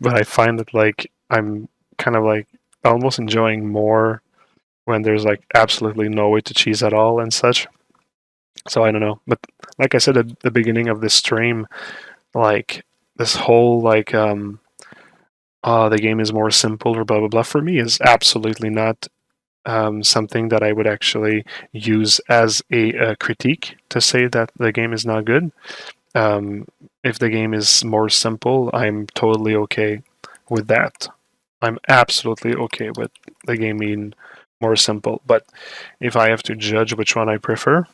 But I find that like I'm kind of like almost enjoying more when there's like absolutely no way to cheese at all and such. So I don't know. But like I said at the beginning of this stream, like this whole like the game is more simple or blah blah blah for me is absolutely not something that I would actually use as a critique to say that the game is not good. If the game is more simple, I'm totally okay with that. I'm absolutely okay with the game being more simple. But if I have to judge which one I prefer,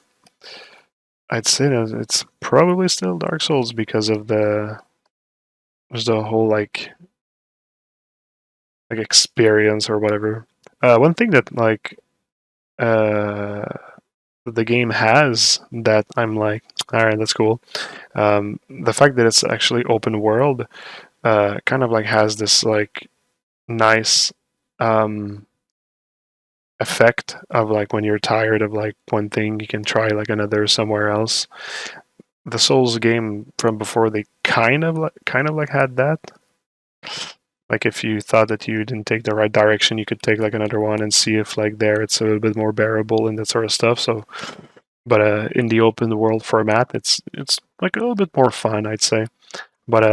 I'd say that it's probably still Dark Souls because of the whole like experience or whatever. One thing that like uh, the game has that I'm like, all right, that's cool. The fact that it's actually open world kind of like has this like nice effect of like when you're tired of like one thing, you can try like another somewhere else. The Souls game from before, they kind of like had that. Like if you thought that you didn't take the right direction, you could take like another one and see if like there it's a little bit more bearable and that sort of stuff. So, but in the open world format, it's like a little bit more fun, I'd say. But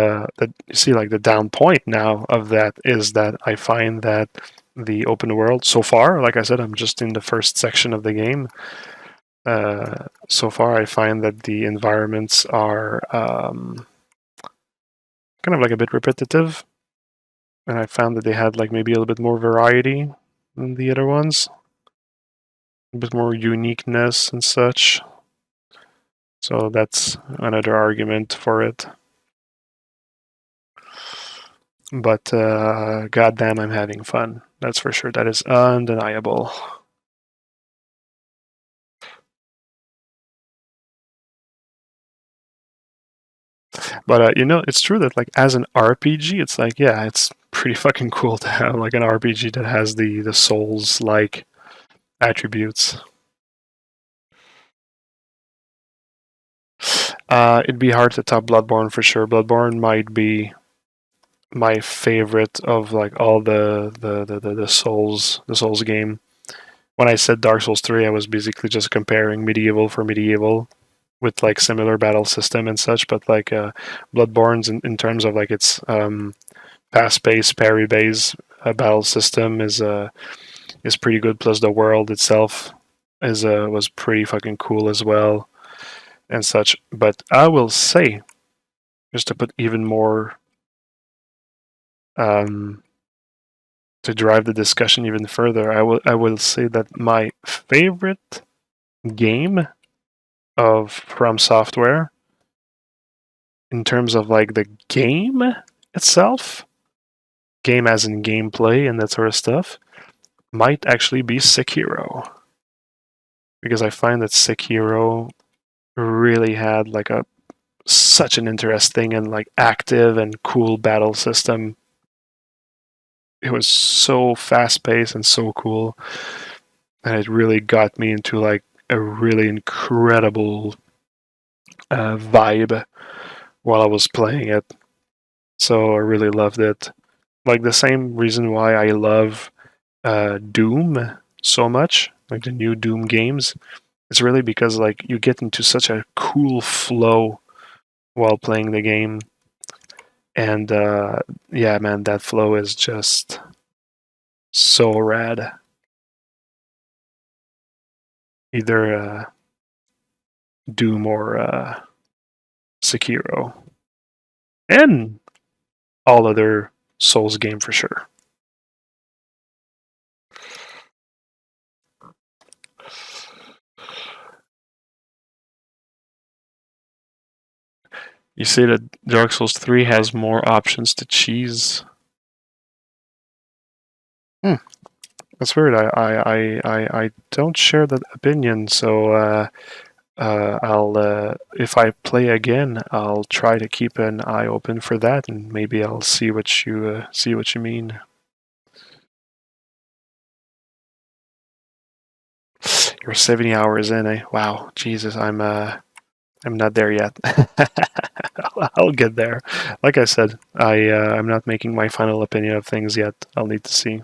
you see, like the down point now of that is that I find that the open world so far, like I said, I'm just in the first section of the game. So far, I find that the environments are kind of like a bit repetitive, and I found that they had like maybe a little bit more variety than the other ones, a bit more uniqueness and such. So that's another argument for it. But goddamn, I'm having fun. That's for sure. That is undeniable. But you know, it's true that like as an RPG, it's like yeah, it's pretty fucking cool to have like an RPG that has the Souls like attributes. It'd be hard to top Bloodborne for sure. Bloodborne might be my favorite of like all the Souls game. When I said Dark Souls 3, I was basically just comparing medieval for medieval with like similar battle system and such, but like Bloodborne's in terms of like its fast-paced parry-based battle system is pretty good. Plus the world itself is was pretty fucking cool as well and such. But I will say, just to put even more to drive the discussion even further, I will say that my favorite game of FromSoftware in terms of like the game itself, game as in gameplay and that sort of stuff, might actually be Sekiro. Because I find that Sekiro really had like a such an interesting and like active and cool battle system. It was so fast paced and so cool, and it really got me into like a really incredible vibe while I was playing it. So I really loved it. Like the same reason why I love Doom so much, like the new Doom games, it's really because like you get into such a cool flow while playing the game, and yeah, man, that flow is just so rad. Either Doom or Sekiro, and all other Souls game for sure. You say that Dark Souls 3 has more options to cheese. That's weird. I don't share that opinion. So I'll if I play again, I'll try to keep an eye open for that, and maybe I'll see what you mean. You're 70 hours in, eh? Wow, Jesus, I'm not there yet. I'll get there. Like I said, I'm not making my final opinion of things yet. I'll need to see.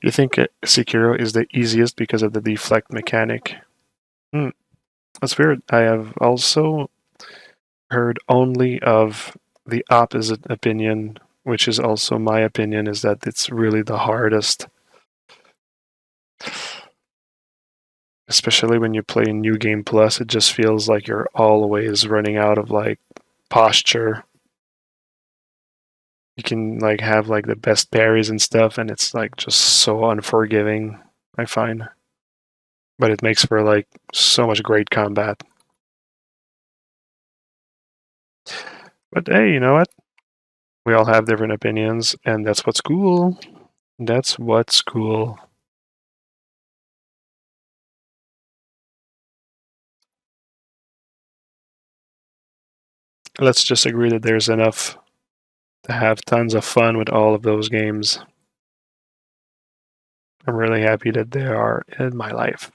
You think Sekiro is the easiest because of the deflect mechanic? That's weird. I have also heard only of the opposite opinion, which is also my opinion, is that it's really the hardest. Especially when you play New Game Plus, it just feels like you're always running out of like posture. You can like have like the best parries and stuff, and it's like just so unforgiving, I find. But it makes for like so much great combat. But hey, you know what? We all have different opinions, and that's what's cool. That's what's cool. Let's just agree that there's enough to have tons of fun with all of those games. I'm really happy that they are in my life.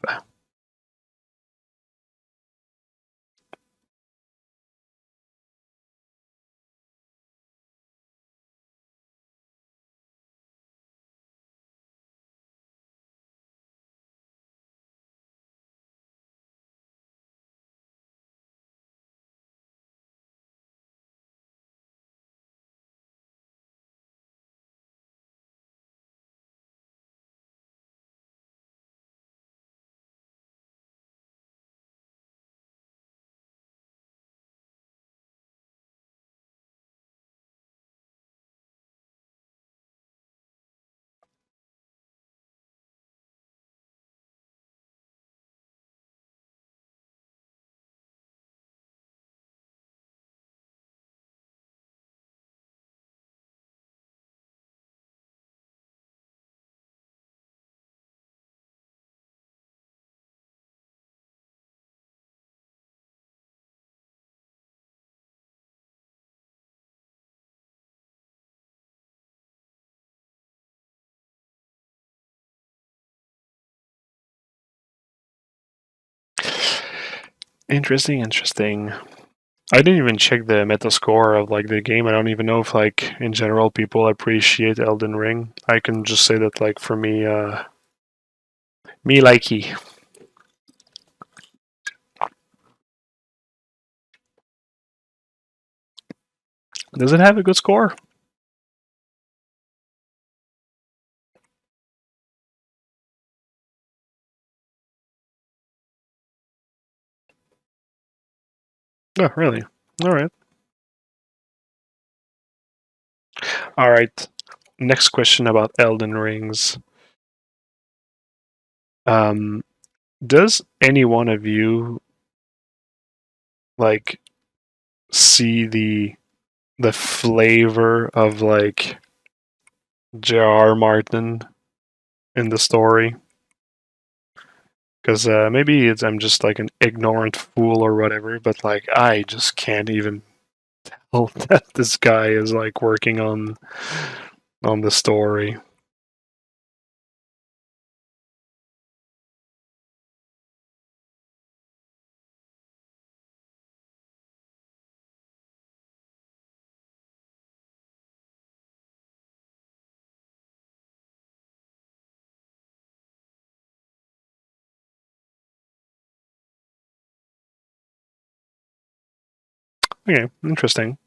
Interesting, interesting. I didn't even check the meta score of like the game. I don't even know if like in general people appreciate Elden Ring. I can just say that like for me, me likey. Does it have a good score? Oh, really? All right. All right. Next question about Elden Rings. Um, does any one of you like see the flavor of like J.R. Martin in the story? Because maybe I'm just like an ignorant fool or whatever, but like I just can't even tell that this guy is like working on the story. Okay, interesting.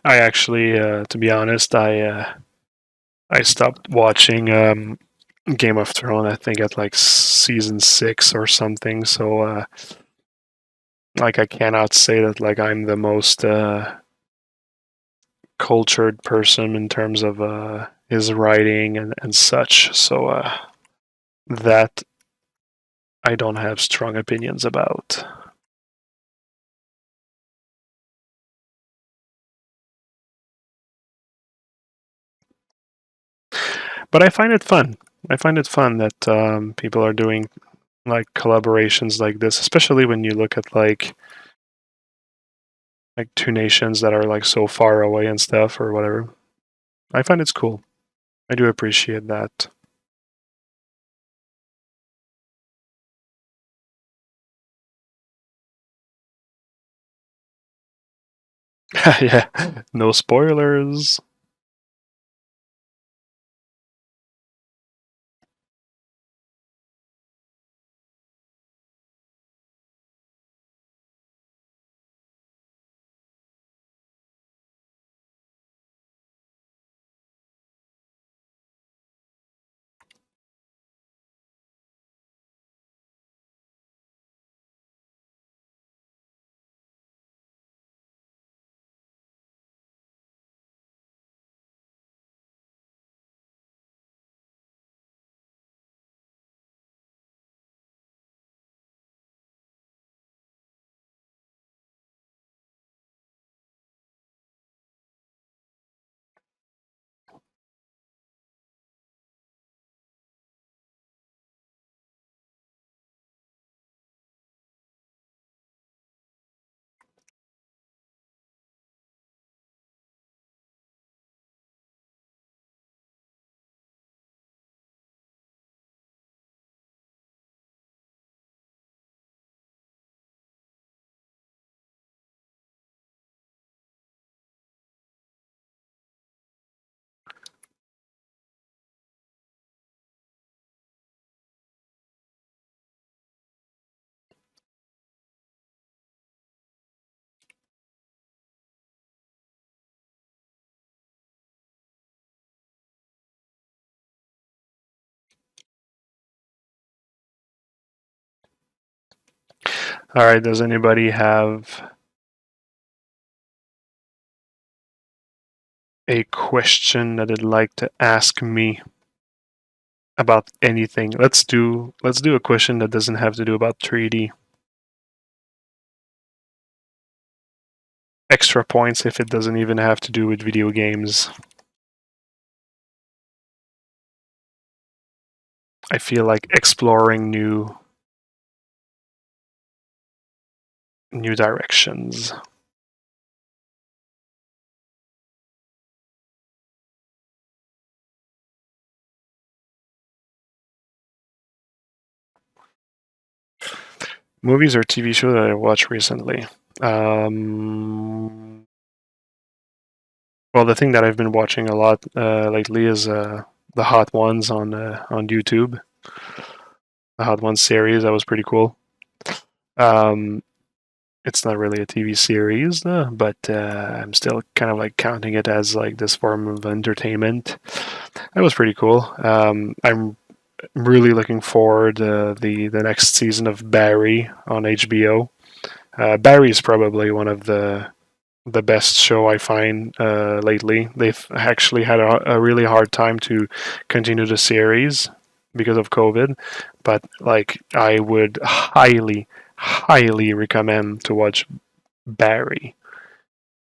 I actually, to be honest, I stopped watching Game of Thrones. I think at like season 6 or something. So like I cannot say that like I'm the most cultured person in terms of his writing and such. So that I don't have strong opinions about. But I find it fun. I find it fun that people are doing like collaborations like this, especially when you look at like two nations that are like so far away and stuff or whatever. I find it's cool. I do appreciate that. Yeah, no spoilers. All right, does anybody have a question that they'd like to ask me about anything? Let's do a question that doesn't have to do about 3D. Extra points if it doesn't even have to do with video games. I feel like exploring new directions. Movies or TV show that I watched recently. Well, the thing that I've been watching a lot lately is the Hot Ones on YouTube. The Hot Ones series, that was pretty cool. Um, it's not really a TV series, but I'm still kind of like counting it as like this form of entertainment. That was pretty cool. I'm really looking forward to the next season of Barry on HBO. Barry is probably one of the best show I find lately. They've actually had a really hard time to continue the series because of COVID, but like I would highly recommend to watch Barry.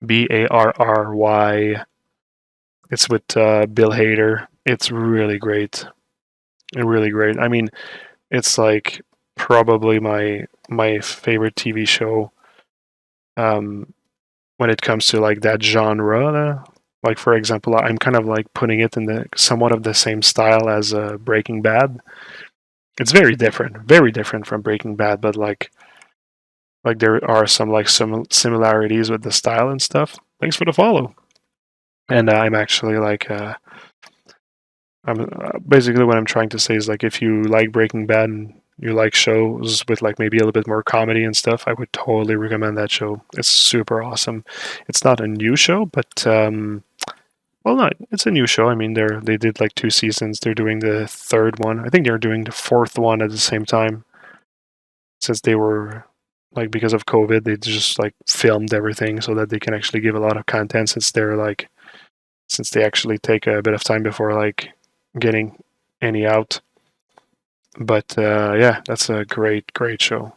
Barry. It's with Bill Hader. It's really great. Really great. I mean, it's like probably my favorite TV show. Um, when it comes to like that genre. Like for example, I'm kind of like putting it in the somewhat of the same style as Breaking Bad. It's very different from Breaking Bad, but like there are some like some similarities with the style and stuff. Thanks for the follow. And I'm actually like Basically what I'm trying to say is like if you like Breaking Bad and you like shows with like maybe a little bit more comedy and stuff, I would totally recommend that show. It's super awesome. It's not a new show, but well, no, it's a new show. I mean, they did like 2 seasons. They're doing the third one. I think they're doing the fourth one at the same time. Since they were like because of COVID, they just like filmed everything so that they can actually give a lot of content since they actually take a bit of time before like getting any out. But yeah, that's a great show.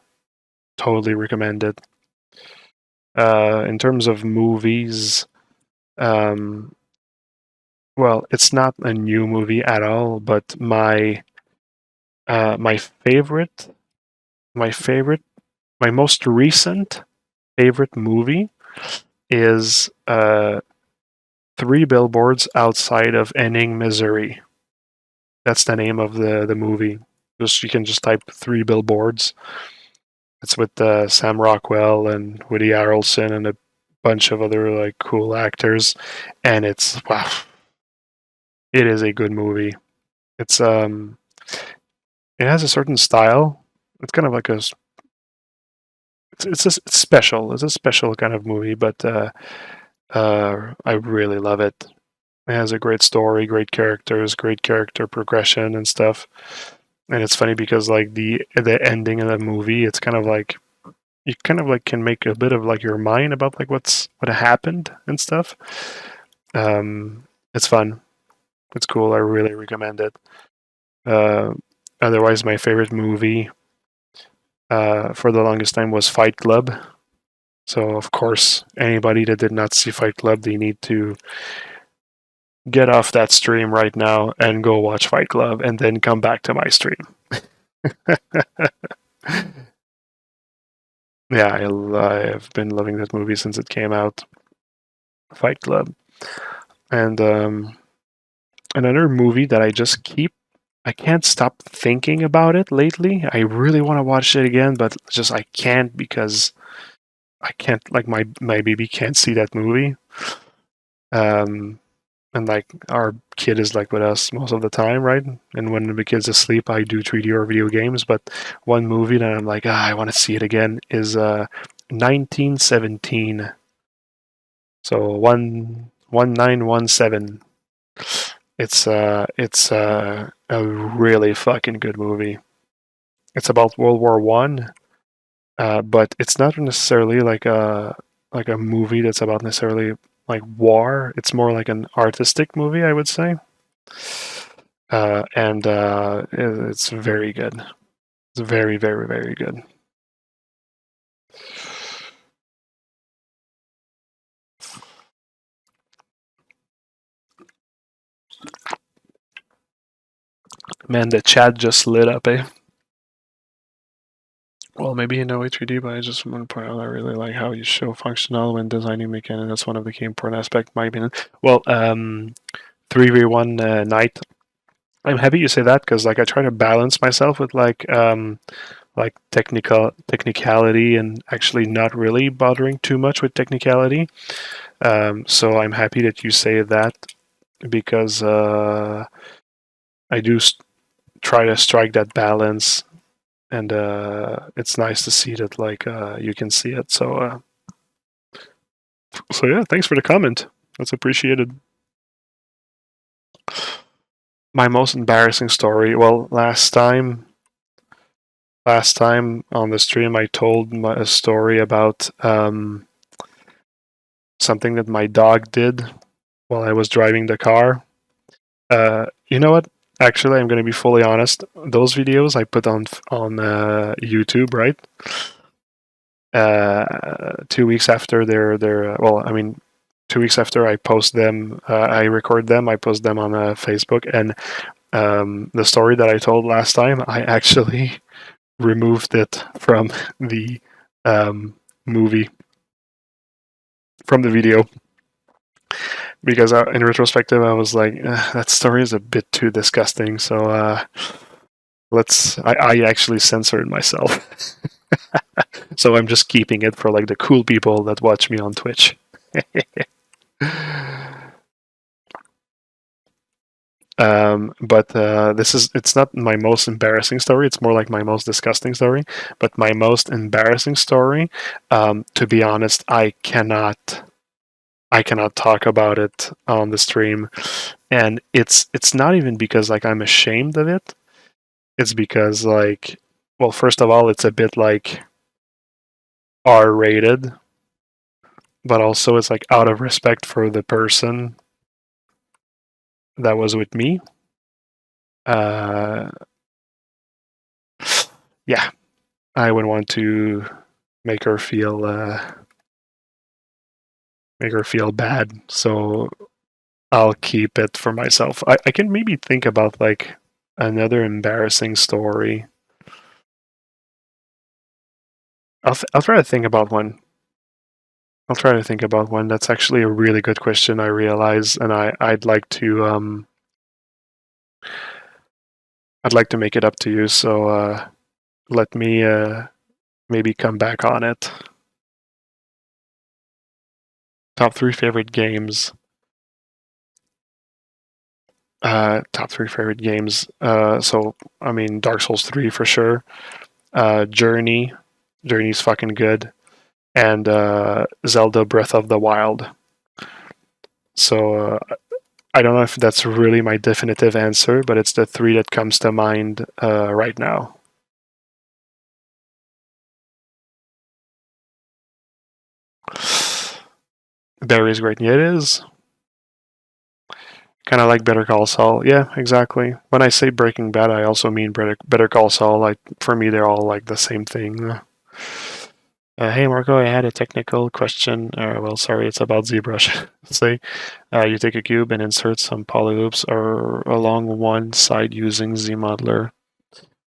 Totally recommend it. In terms of movies, well, it's not a new movie at all, but my favorite, my most recent favorite movie is Three Billboards Outside of Ebbing, Missouri. That's the name of the movie. You can just type Three Billboards. It's with Sam Rockwell and Woody Harrelson and a bunch of other like cool actors, and it's wow, it is a good movie. It's it has a certain style. It's kind of like it's special. It's a special kind of movie, but I really love it. It has a great story, great characters, great character progression and stuff. And it's funny because like the ending of the movie, it's kind of like you kind of like can make a bit of like your mind about like what happened and stuff. It's fun. It's cool. I really recommend it. Uh, Otherwise, my favorite movie for the longest time was Fight Club. So of course, anybody that did not see Fight Club, they need to get off that stream right now and go watch Fight Club, and then come back to my stream. Yeah, I've been loving that movie since it came out. Fight Club. And another movie that I can't stop thinking about it lately. I really want to watch it again, but just I can't because I can't, like my baby can't see that movie. And like our kid is like with us most of the time, right? And when the kid's asleep, I do 3D or video games. But one movie that I'm like, I want to see it again is 1917. So 1917. It's a really fucking good movie. It's about World War One, but it's not necessarily like a movie that's about necessarily like war. It's more like an artistic movie, I would say. And it's very good. It's very, very, very good. Man, the chat just lit up, eh? Well, maybe in OA3D, but I just want to point out I really like how you show functional when designing mechanics. That's one of the key important aspects, in my opinion. Well, 3v1 Knight. I'm happy you say that because like I try to balance myself with like technicality and actually not really bothering too much with technicality. So I'm happy that you say that because I do try to strike that balance, and it's nice to see that like you can see it. So yeah, thanks for the comment. That's appreciated. My most embarrassing story. Well, last time on the stream, I told a story about something that my dog did while I was driving the car. You know what? Actually, I'm going to be fully honest. Those videos I put on YouTube, right? 2 weeks after they're well, I mean, 2 weeks after I post them, I record them, I post them on Facebook, and the story that I told last time, I actually removed it from the movie, from the video, because in retrospective, I was like, that story is a bit too disgusting. So I actually censored myself. So I'm just keeping it for like the cool people that watch me on Twitch. But it's not my most embarrassing story. It's more like my most disgusting story. But my most embarrassing story, to be honest, I cannot talk about it on the stream, and it's not even because like I'm ashamed of it. It's because like, well, first of all, it's a bit like R-rated, but also it's like out of respect for the person that was with me. Yeah, I would want to make her feel bad, so I'll keep it for myself. I can maybe think about like another embarrassing story. I'll try to think about one. I'll try to think about one. That's actually a really good question, I realize, and I'd like to make it up to you. So let me maybe come back on it. Top 3 favorite games. Top 3 favorite games. So I mean, Dark Souls 3 for sure. Journey's fucking good, and Zelda Breath of the Wild. So I don't know if that's really my definitive answer, but it's the 3 that comes to mind right now. Barry's great. Yeah, it is. Kind of like Better Call Saul. Yeah, exactly. When I say Breaking Bad, I also mean Better Call Saul. Like, for me, they're all like the same thing. Hey, Marco, I had a technical question. Well, sorry, it's about ZBrush. Say, you take a cube and insert some polyloops or along one side using ZModeler.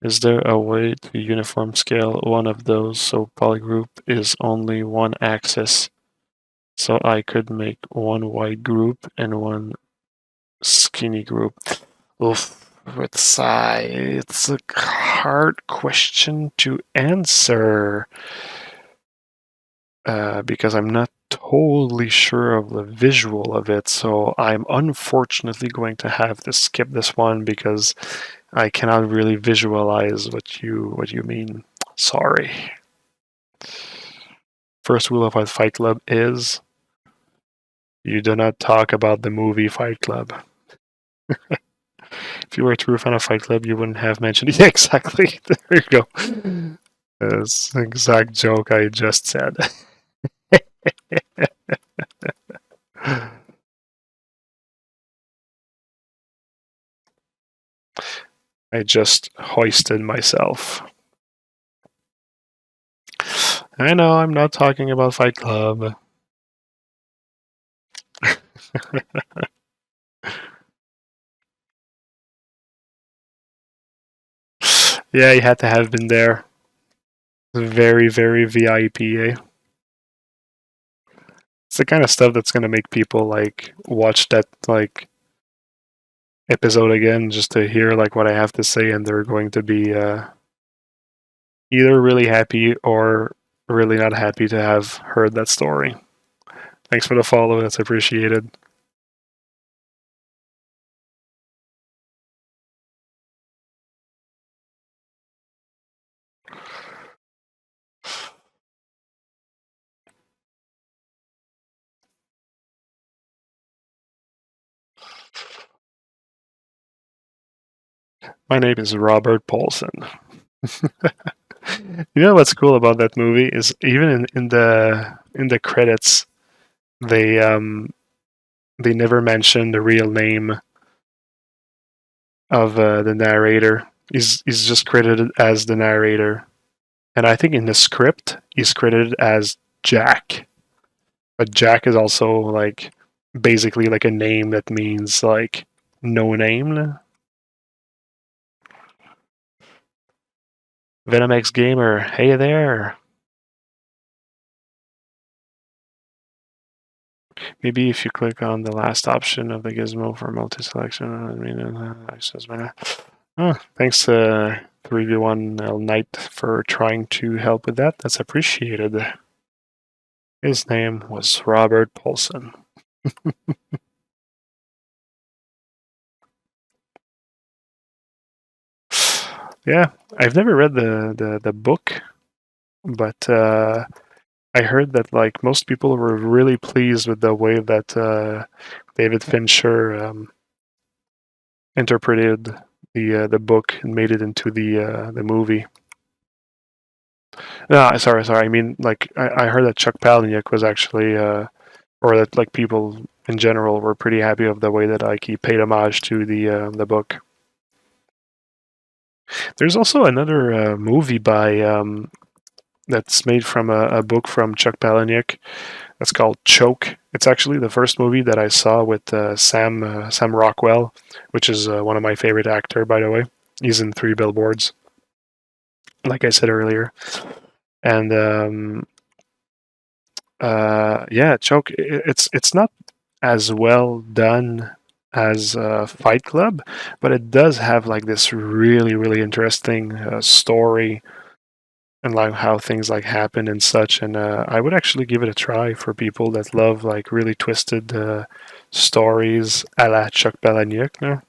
Is there a way to uniform scale one of those so polygroup is only one axis? So I could make one wide group and one skinny group. Oof, it's a hard question to answer because I'm not totally sure of the visual of it. So I'm unfortunately going to have to skip this one because I cannot really visualize what you mean. Sorry. First rule of Fight Club is you do not talk about the movie Fight Club. If you were a true fan of Fight Club, you wouldn't have mentioned it. Yeah, exactly. There you go. That's the exact joke I just said. I just hoisted myself. I know I'm not talking about Fight Club. Yeah, you had to have been there. Very, very VIP, eh? It's the kind of stuff that's gonna make people like watch that like episode again just to hear like what I have to say, and they're going to be either really happy or really not happy to have heard that story. Thanks for the follow, that's appreciated. My name is Robert Paulson. You know what's cool about that movie is even in the credits, they never mention the real name of the narrator. He's just credited as the narrator, and I think in the script he's credited as Jack. But Jack is also like basically like a name that means like no name. VenomX Gamer, hey there. Maybe if you click on the last option of the gizmo for multi-selection, thanks to 3v1 Knight for trying to help with that. That's appreciated. His name was Robert Paulson. Yeah, I've never read the book, but I heard that like most people were really pleased with the way that David Fincher interpreted the book and made it into the movie. No, sorry. I mean, like I heard that Chuck Palahniuk was actually, or that like people in general were pretty happy of the way that like he paid homage to the book. There's also another movie by that's made from a book from Chuck Palahniuk. That's called Choke. It's actually the first movie that I saw with Sam Rockwell, which is one of my favorite actor, by the way. He's in 3 Billboards, like I said earlier, and yeah, Choke. It's not as well done as Fight Club, but it does have like this really interesting story and like how things like happen and such. And I would actually give it a try for people that love like really twisted stories a la Chuck Palahniuk. No?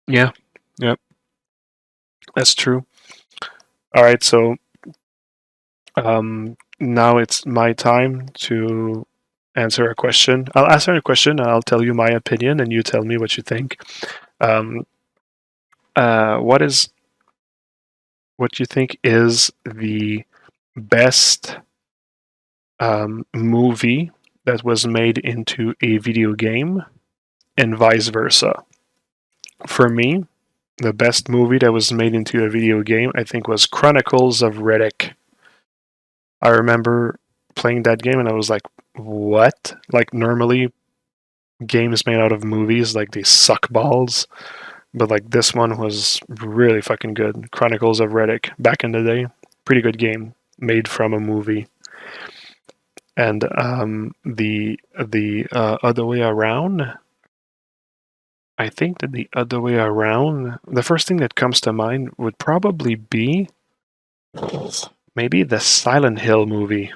Yeah, yep, that's true. All right, so now it's my time to answer a question. I'll answer a question and I'll tell you my opinion, and you tell me what you think. Um, what is what you think is the best movie that was made into a video game, and vice versa? For me, the best movie that was made into a video game, I think, was Chronicles of Riddick. I remember playing that game and I was like, what? Like, normally games made out of movies, like, they suck balls. But, like, this one was really fucking good. Chronicles of Riddick, back in the day. Pretty good game, made from a movie. And the other way around, I think that the other way around, the first thing that comes to mind would probably be maybe the Silent Hill movie.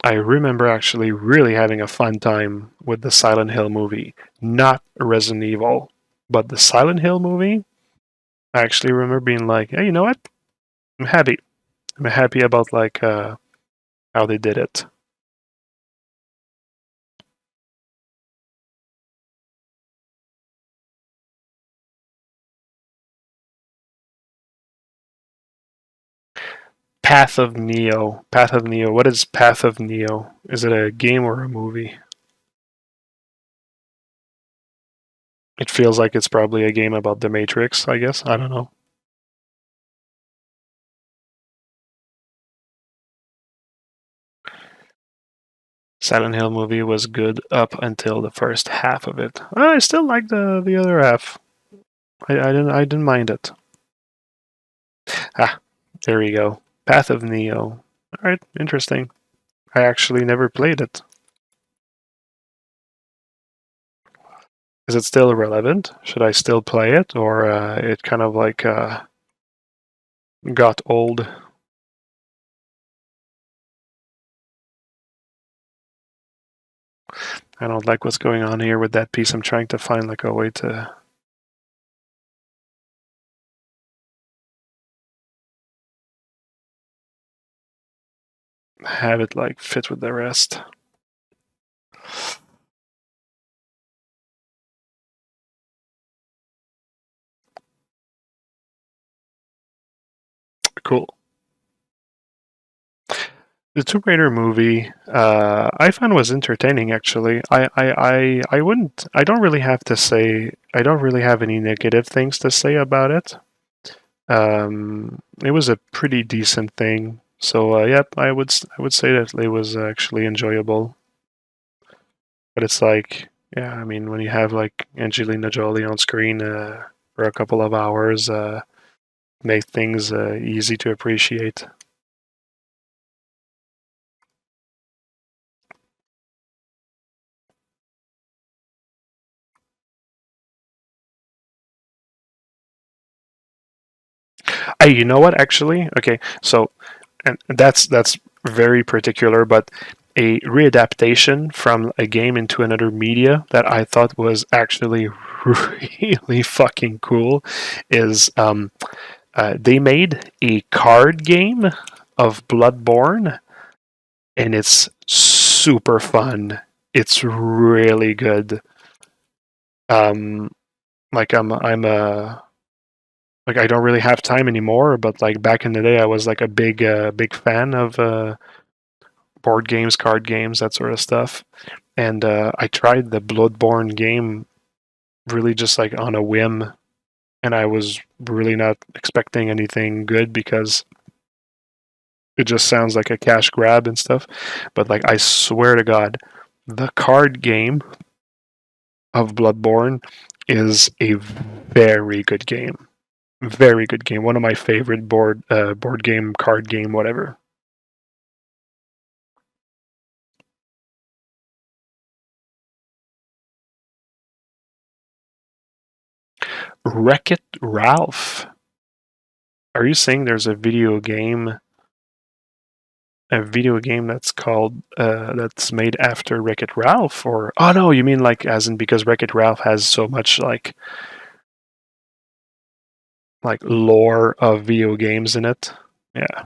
I remember actually really having a fun time with the Silent Hill movie. Not Resident Evil, but the Silent Hill movie. I actually remember being like, hey, you know what? I'm happy. I'm happy about like how they did it. Path of Neo. Path of Neo. What is Path of Neo? Is it a game or a movie? It feels like it's probably a game about the Matrix, I guess. I don't know. Silent Hill movie was good up until the first half of it. I still like the other half. I didn't mind it. Ah, there we go. Path of Neo. All right, interesting. I actually never played it. Is it still relevant? Should I still play it, or it kind of like got old? I don't like what's going on here with that piece. I'm trying to find like a way to. Have it like fit with the rest. Cool. The Tomb Raider movie, I found was entertaining. Actually, I wouldn't. I don't really have to say. I don't really have any negative things to say about it. It was a pretty decent thing. So, yep, I would say that it was actually enjoyable. But it's like, yeah, I mean, when you have like Angelina Jolie on screen for a couple of hours, make things easy to appreciate. Hey, you know what? Actually, okay. So, and that's very particular, but a readaptation from a game into another media that I thought was actually really fucking cool is they made a card game of Bloodborne, and it's super fun. It's really good. Like I'm a like I don't really have time anymore, but like back in the day, I was like a big fan of board games, card games, that sort of stuff. And I tried the Bloodborne game really just like on a whim, and I was really not expecting anything good because it just sounds like a cash grab and stuff. But like I swear to God, the card game of Bloodborne is a very good game. Very good game. One of my favorite board game, card game, whatever. Wreck-It Ralph. Are you saying there's a video game that's called that's made after Wreck-It Ralph? Or oh no, you mean like as in because Wreck-It Ralph has so much like lore of video games in it? Yeah.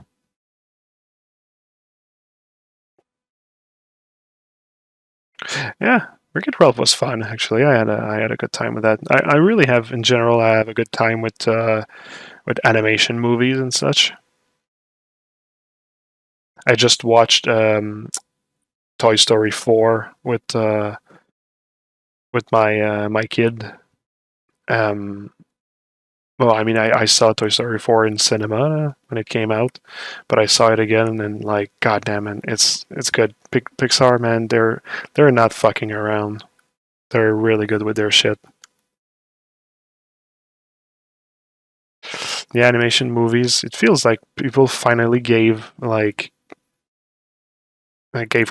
Yeah, Wreck-It Ralph was fun actually. I had a good time with that. I really have in general I have a good time with animation movies and such. I just watched Toy Story 4 with my kid. Um, well, I mean, I saw Toy Story 4 in cinema when it came out, but I saw it again and like, goddamn it, it's good. Pixar, man, they're not fucking around. They're really good with their shit. The animation movies, it feels like people finally gave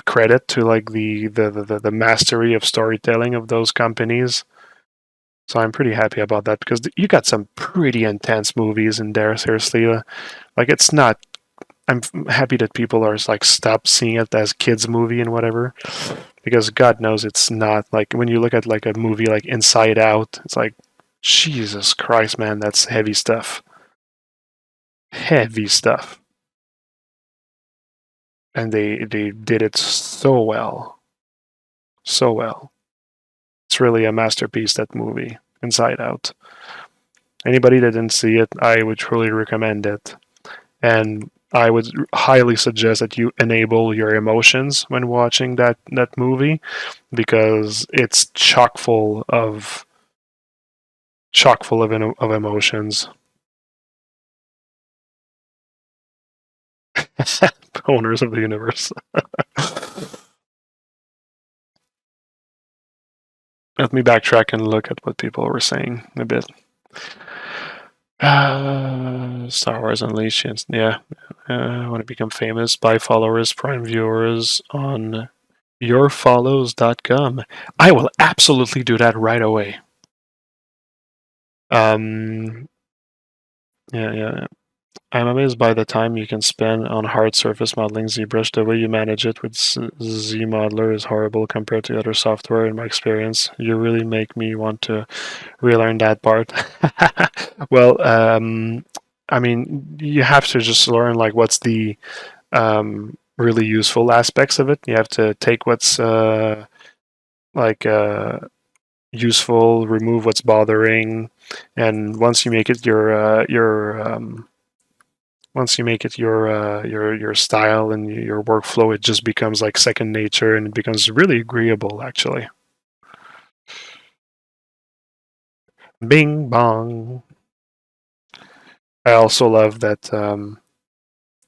credit to like the mastery of storytelling of those companies. So I'm pretty happy about that because you got some pretty intense movies in there. Seriously, like it's not. I'm happy that people are like stop seeing it as kids movie and whatever, because God knows it's not. Like when you look at like a movie like Inside Out, it's like Jesus Christ, man, that's heavy stuff. Heavy stuff, and they did it so well, so well. It's really a masterpiece, that movie, Inside Out. Anybody that didn't see it, I would truly recommend it. And I would highly suggest that you enable your emotions when watching that movie because it's chock full of emotions. Owners of the universe. Let me backtrack and look at what people were saying a bit. Star Wars Unleashed. Yeah. I want to become famous. Buy followers, prime viewers on yourfollows.com. I will absolutely do that right away. Yeah, yeah. I'm amazed by the time you can spend on hard surface modeling ZBrush. The way you manage it with ZModeler is horrible compared to other software in my experience. You really make me want to relearn that part. Well, I mean, you have to just learn like what's the really useful aspects of it. You have to take what's like useful, remove what's bothering, and once you make it your style and your workflow, it just becomes like second nature and it becomes really agreeable actually. Bing bong. I also love that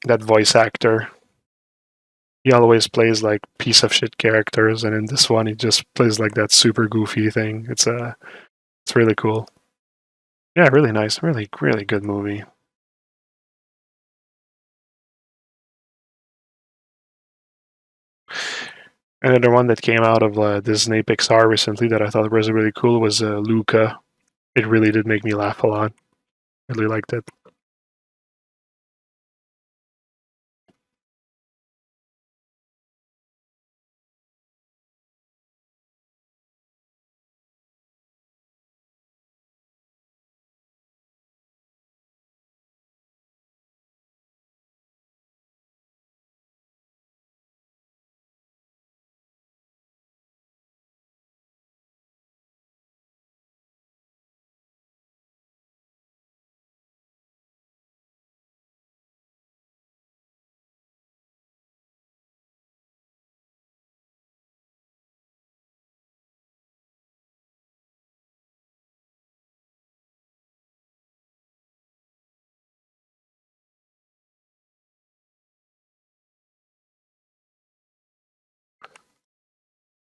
voice actor. He always plays like piece of shit characters, and in this one he just plays like that super goofy thing. It's really cool. Yeah, really nice, really good movie. Another one that came out of Disney Pixar recently that I thought was really cool was Luca. It really did make me laugh a lot. Really liked it.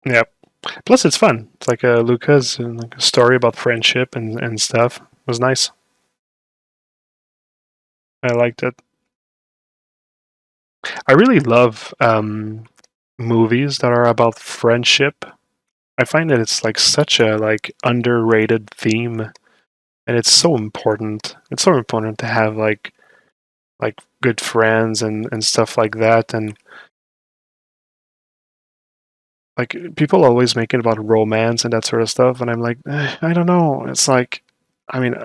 Yep. Plus, it's fun. It's like Luca's and like a story about friendship and stuff. It was nice. I liked it. I really love movies that are about friendship. I find that it's like such a like underrated theme, and it's so important. It's so important to have like good friends and stuff like that. And like people always make it about romance and that sort of stuff, and I'm like, I don't know. It's like, I mean,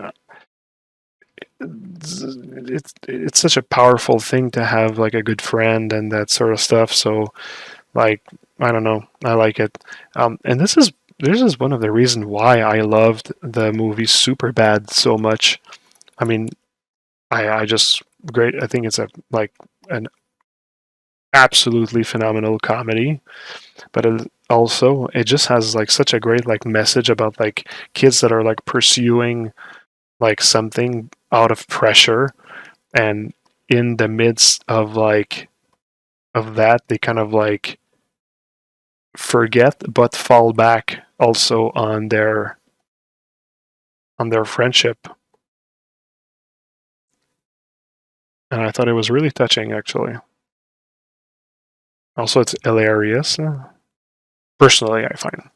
it's such a powerful thing to have like a good friend and that sort of stuff. So like, I don't know, I like it. And this is one of the reasons why I loved the movie Superbad so much. I mean, I just great. I think it's a like an absolutely phenomenal comedy, but also it just has like such a great like message about like kids that are like pursuing like something out of pressure, and in the midst of like of that they kind of like forget but fall back also on their friendship. And I thought it was really touching actually. Also it's hilarious, personally I find.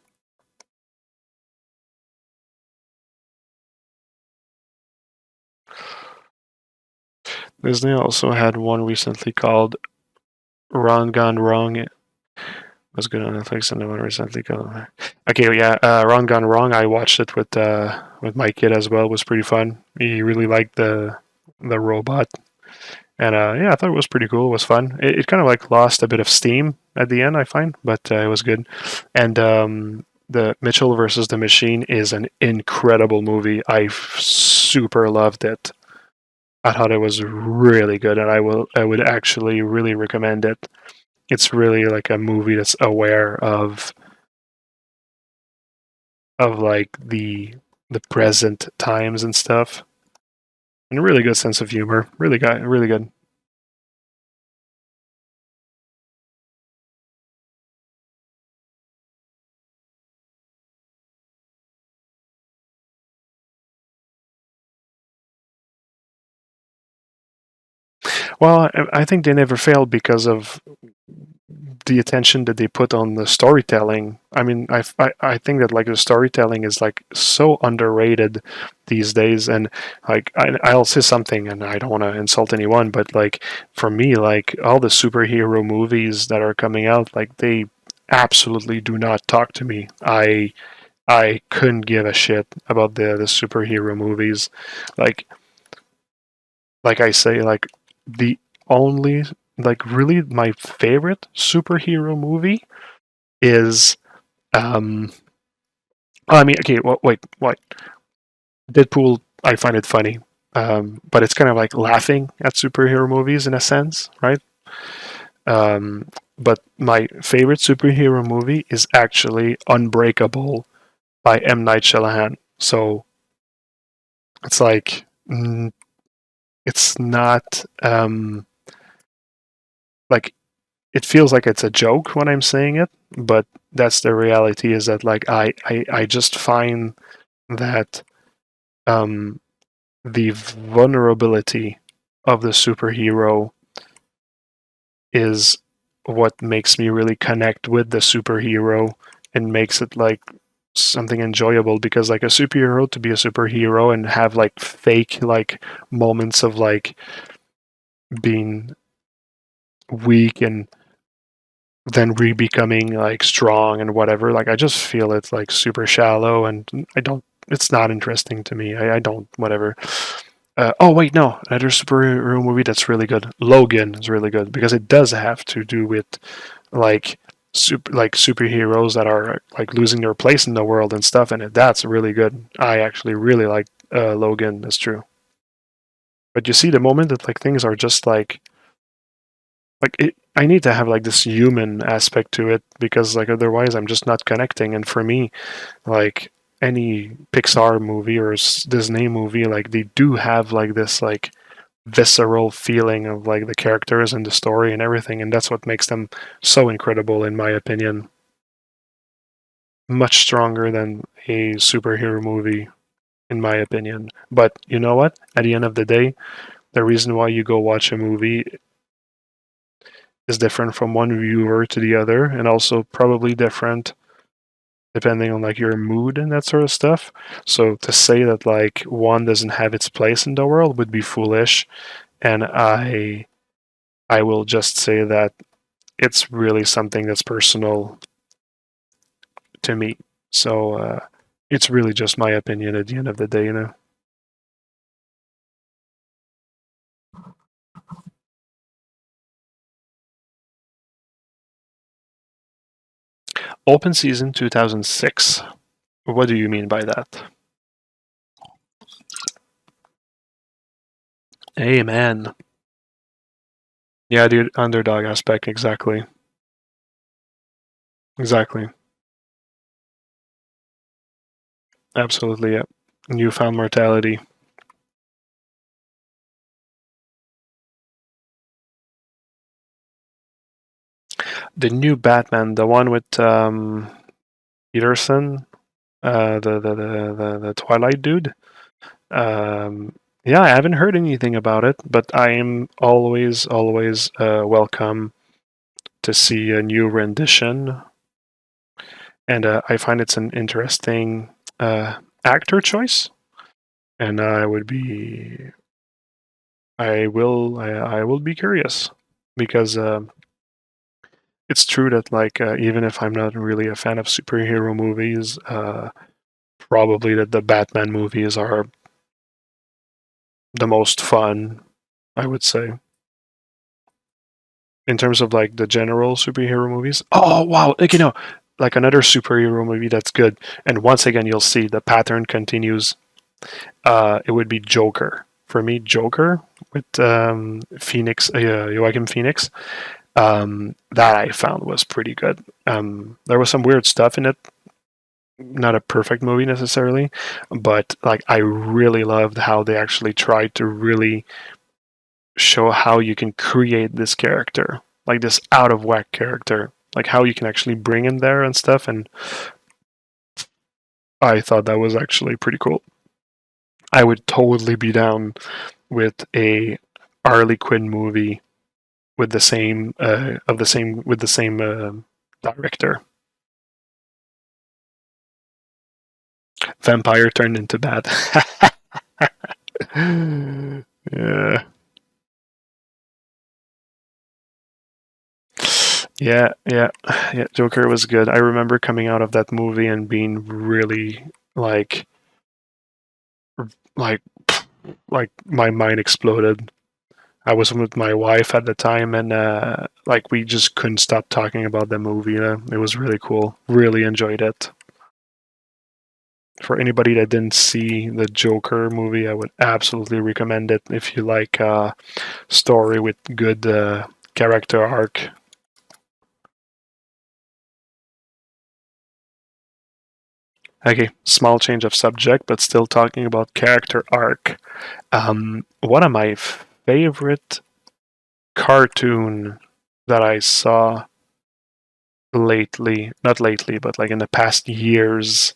Disney also had one recently called Ron Gone Wrong. It was good on Netflix, and the one recently called. Okay, yeah, Ron Gone Wrong. I watched it with my kid as well. It was pretty fun. He really liked the robot, and yeah, I thought it was pretty cool. It was fun. It kind of like lost a bit of steam at the end, I find, but it was good. And the Mitchell versus the Machine is an incredible movie. I super loved it. I thought it was really good, and I would actually really recommend it. It's really like a movie that's aware of like the present times and stuff, and a really good sense of humor. Really good. Well, I think they never failed because of the attention that they put on the storytelling. I mean, I think that like the storytelling is like so underrated these days. And like I'll say something, and I don't want to insult anyone, but like for me, like all the superhero movies that are coming out, like they absolutely do not talk to me. I couldn't give a shit about the superhero movies. Like like I say, like the only like really my favorite superhero movie is I mean okay wait Deadpool. I find it funny, but it's kind of like laughing at superhero movies in a sense, right? But my favorite superhero movie is actually Unbreakable by M. Night Shyamalan. So it's like it's not like it feels like it's a joke when I'm saying it, but that's the reality. Is that like I just find that um, the vulnerability of the superhero is what makes me really connect with the superhero and makes it like something enjoyable, because like a superhero to be a superhero and have like fake like moments of like being weak and then re-becoming like strong and whatever, like I just feel it's like super shallow, and I don't, it's not interesting to me. I don't whatever. Oh wait, no, another superhero movie that's really good, Logan, is really good because it does have to do with like superheroes that are like losing their place in the world and stuff, and that's really good. I actually really like Logan. That's true. But you see, the moment that like things are just like it, I need to have like this human aspect to it, because like otherwise I'm just not connecting. And for me, like any Pixar movie or Disney movie, like they do have like this like visceral feeling of like the characters and the story and everything, and that's what makes them so incredible in my opinion. much stronger than a superhero movie, in my opinion. But you know what? At the end of the day, the reason why you go watch a movie is different from one viewer to the other, and also probably different depending on like your mood and that sort of stuff. So to say that like one doesn't have its place in the world would be foolish, and I will just say that it's really something that's personal to me. So it's really just my opinion at the end of the day, you know. Open season 2006. What do you mean by that? Amen. Yeah, the underdog aspect, exactly. Exactly. Absolutely, yeah. Newfound mortality. The new Batman, the one with Peterson, the Twilight dude. Yeah, I haven't heard anything about it, but I am always welcome to see a new rendition, and I find it's an interesting actor choice, and I will be curious because it's true that like even if I'm not really a fan of superhero movies, probably that the Batman movies are the most fun, I would say. In terms of like the general superhero movies. Oh wow, like like another superhero movie that's good. And once again, you'll see the pattern continues. It would be Joker for me. Joker with Phoenix, Joaquin Phoenix. That I found was pretty good. There was some weird stuff in it. Not a perfect movie necessarily, but like I really loved how they actually tried to really show how you can create this character, like this out of whack character, like how you can actually bring him there and stuff. And I thought that was actually pretty cool. I would totally be down with a Harley Quinn movie with the same director. Vampire turned into Bat. Yeah. Yeah. Joker was good. I remember coming out of that movie and being really like like my mind exploded. I was with my wife at the time, and like we just couldn't stop talking about the movie. It was really cool. Really enjoyed it. For anybody that didn't see the Joker movie, I would absolutely recommend it if you like a story with good character arc. Okay, small change of subject, but still talking about character arc. One of my favorite cartoon that I saw lately, not lately, but like in the past years,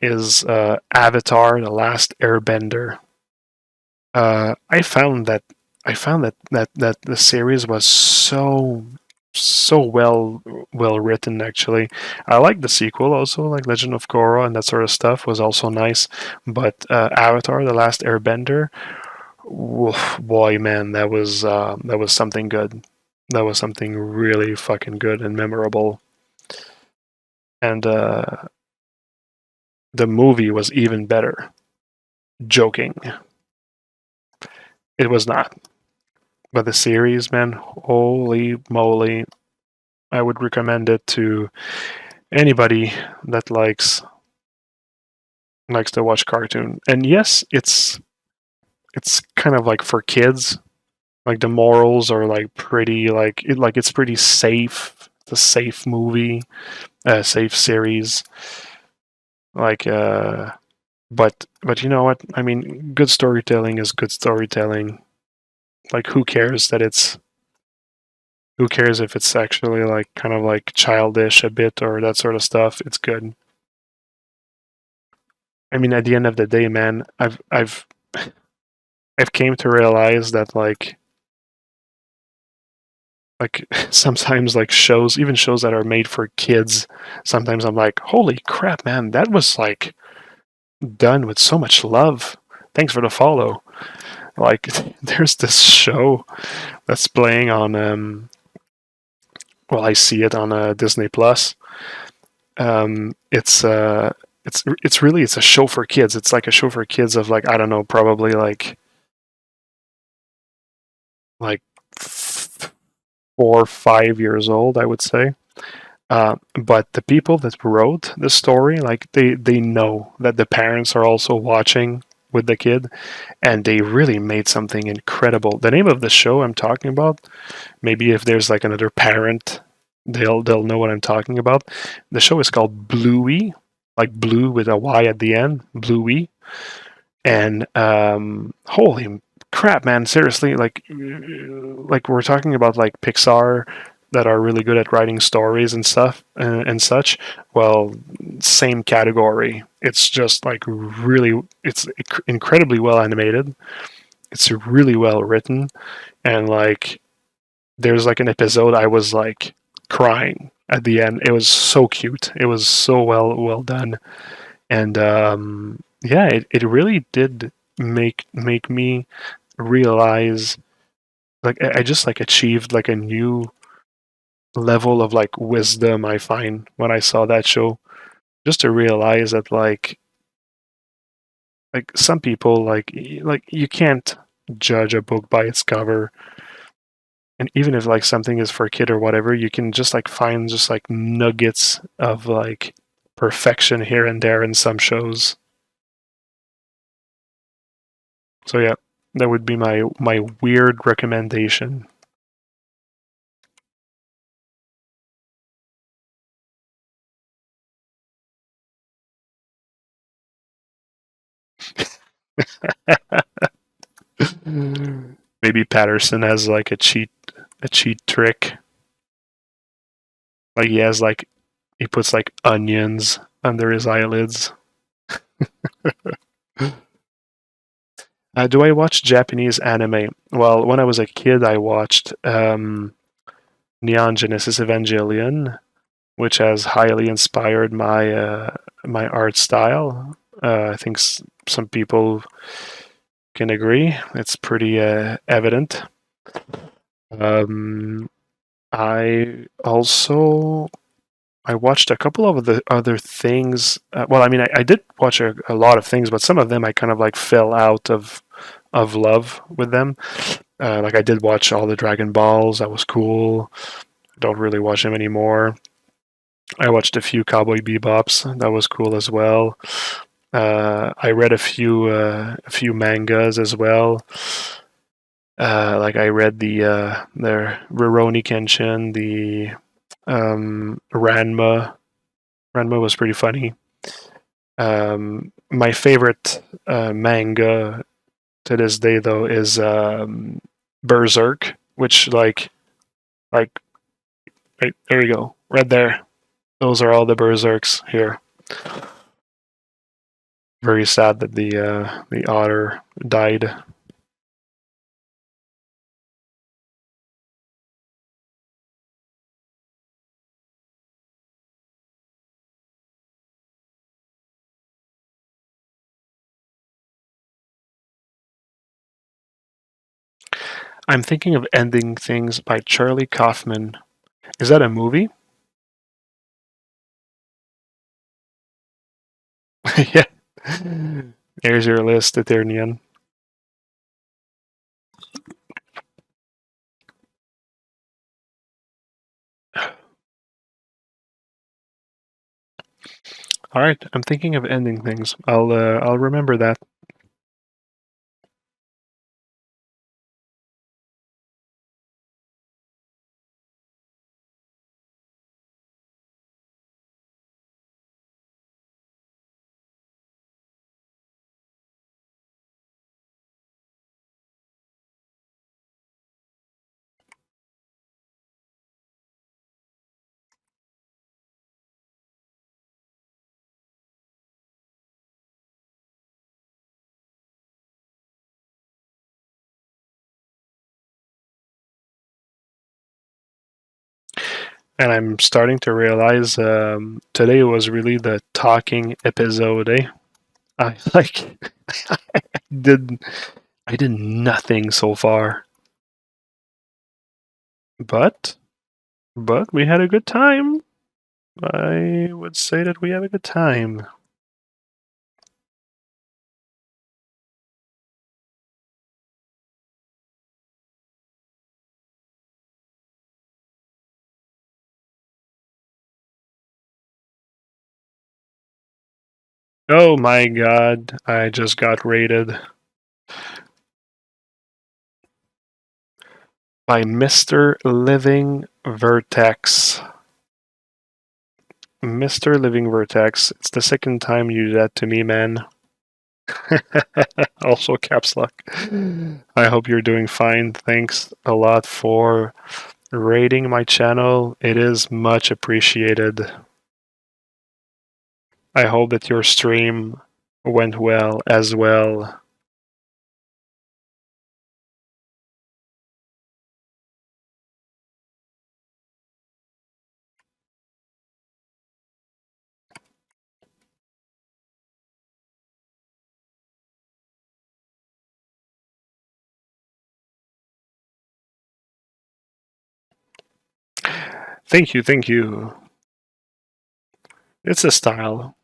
is Avatar: The Last Airbender. I found that the series was so well written. Actually, I like the sequel also, like Legend of Korra and that sort of stuff was also nice. But Avatar: The Last Airbender, woof, boy, man, that was something good. That was something really fucking good and memorable. And the movie was even better. Joking, it was not. But the series, man, holy moly, I would recommend it to anybody that likes to watch cartoon. And yes, it's kind of like for kids. Like the morals are like pretty it's pretty safe. It's a safe movie, a safe series. Like but you know what? I mean, good storytelling is good storytelling. Like who cares that it's who cares if it's actually like kind of like childish a bit or that sort of stuff? It's good. I mean, at the end of the day, man, I've came to realize that like sometimes like shows, even shows that are made for kids, sometimes I'm like, holy crap, man, that was like done with so much love. Thanks for the follow. Like, there's this show that's playing on well, I see it on Disney Plus. It's really it's a show for kids. It's like a show for kids of like, I don't know, probably like 4 or 5 years old, I would say. But the people that wrote the story, like they know that the parents are also watching with the kid, and they really made something incredible. The name of the show I'm talking about, maybe if there's like another parent, they'll know what I'm talking about. The show is called Bluey, like blue with a Y at the end, Bluey. And holy crap, man! Seriously, like we're talking about like Pixar that are really good at writing stories and stuff and such. Well, same category. It's just like really, it's incredibly well animated. It's really well written, and like there's like an episode I was like crying at the end. It was so cute. It was so well done, and yeah, it really did make me realize like I just like achieved like a new level of like wisdom I find when I saw that show. Just to realize that like some people like you can't judge a book by its cover, and even if like something is for a kid or whatever, you can just like find just like nuggets of like perfection here and there in some shows. So yeah, that would be my weird recommendation. Maybe Patterson has like a cheat trick. Like he has like he puts like onions under his eyelids. Do I watch Japanese anime? Well, when I was a kid, I watched Neon Genesis Evangelion, which has highly inspired my art style. I think some people can agree. It's pretty evident. Um, I also I watched a couple of the other things. Well, I mean, I did watch a lot of things, but some of them I kind of like fell out of love with them. Like I did watch all the Dragon Balls. That was cool. Don't really watch them anymore. I watched a few Cowboy Bebops. That was cool as well. I read a few mangas as well. Like I read the Rurouni Kenshin, the Ranma. Ranma was pretty funny. My favorite manga to this day, though, is Berserk, which like right there you go, right there. Those are all the Berserks here. Very sad that the otter died. I'm thinking of ending things by Charlie Kaufman. Is that a movie? Yeah. Here's your list, Eternian. All right, I'm thinking of ending things. I'll remember that. And I'm starting to realize today was really the talking episode, eh? I like did I did nothing so far. But we had a good time. I would say that we had a good time. Oh my god, I just got raided by Mr. Living Vertex. Mr. Living Vertex, it's the second time you do that to me, man. Also caps lock. I hope you're doing fine. Thanks a lot for rating my channel. It is much appreciated. I hope that your stream went well as well. Thank you, thank you. It's a style.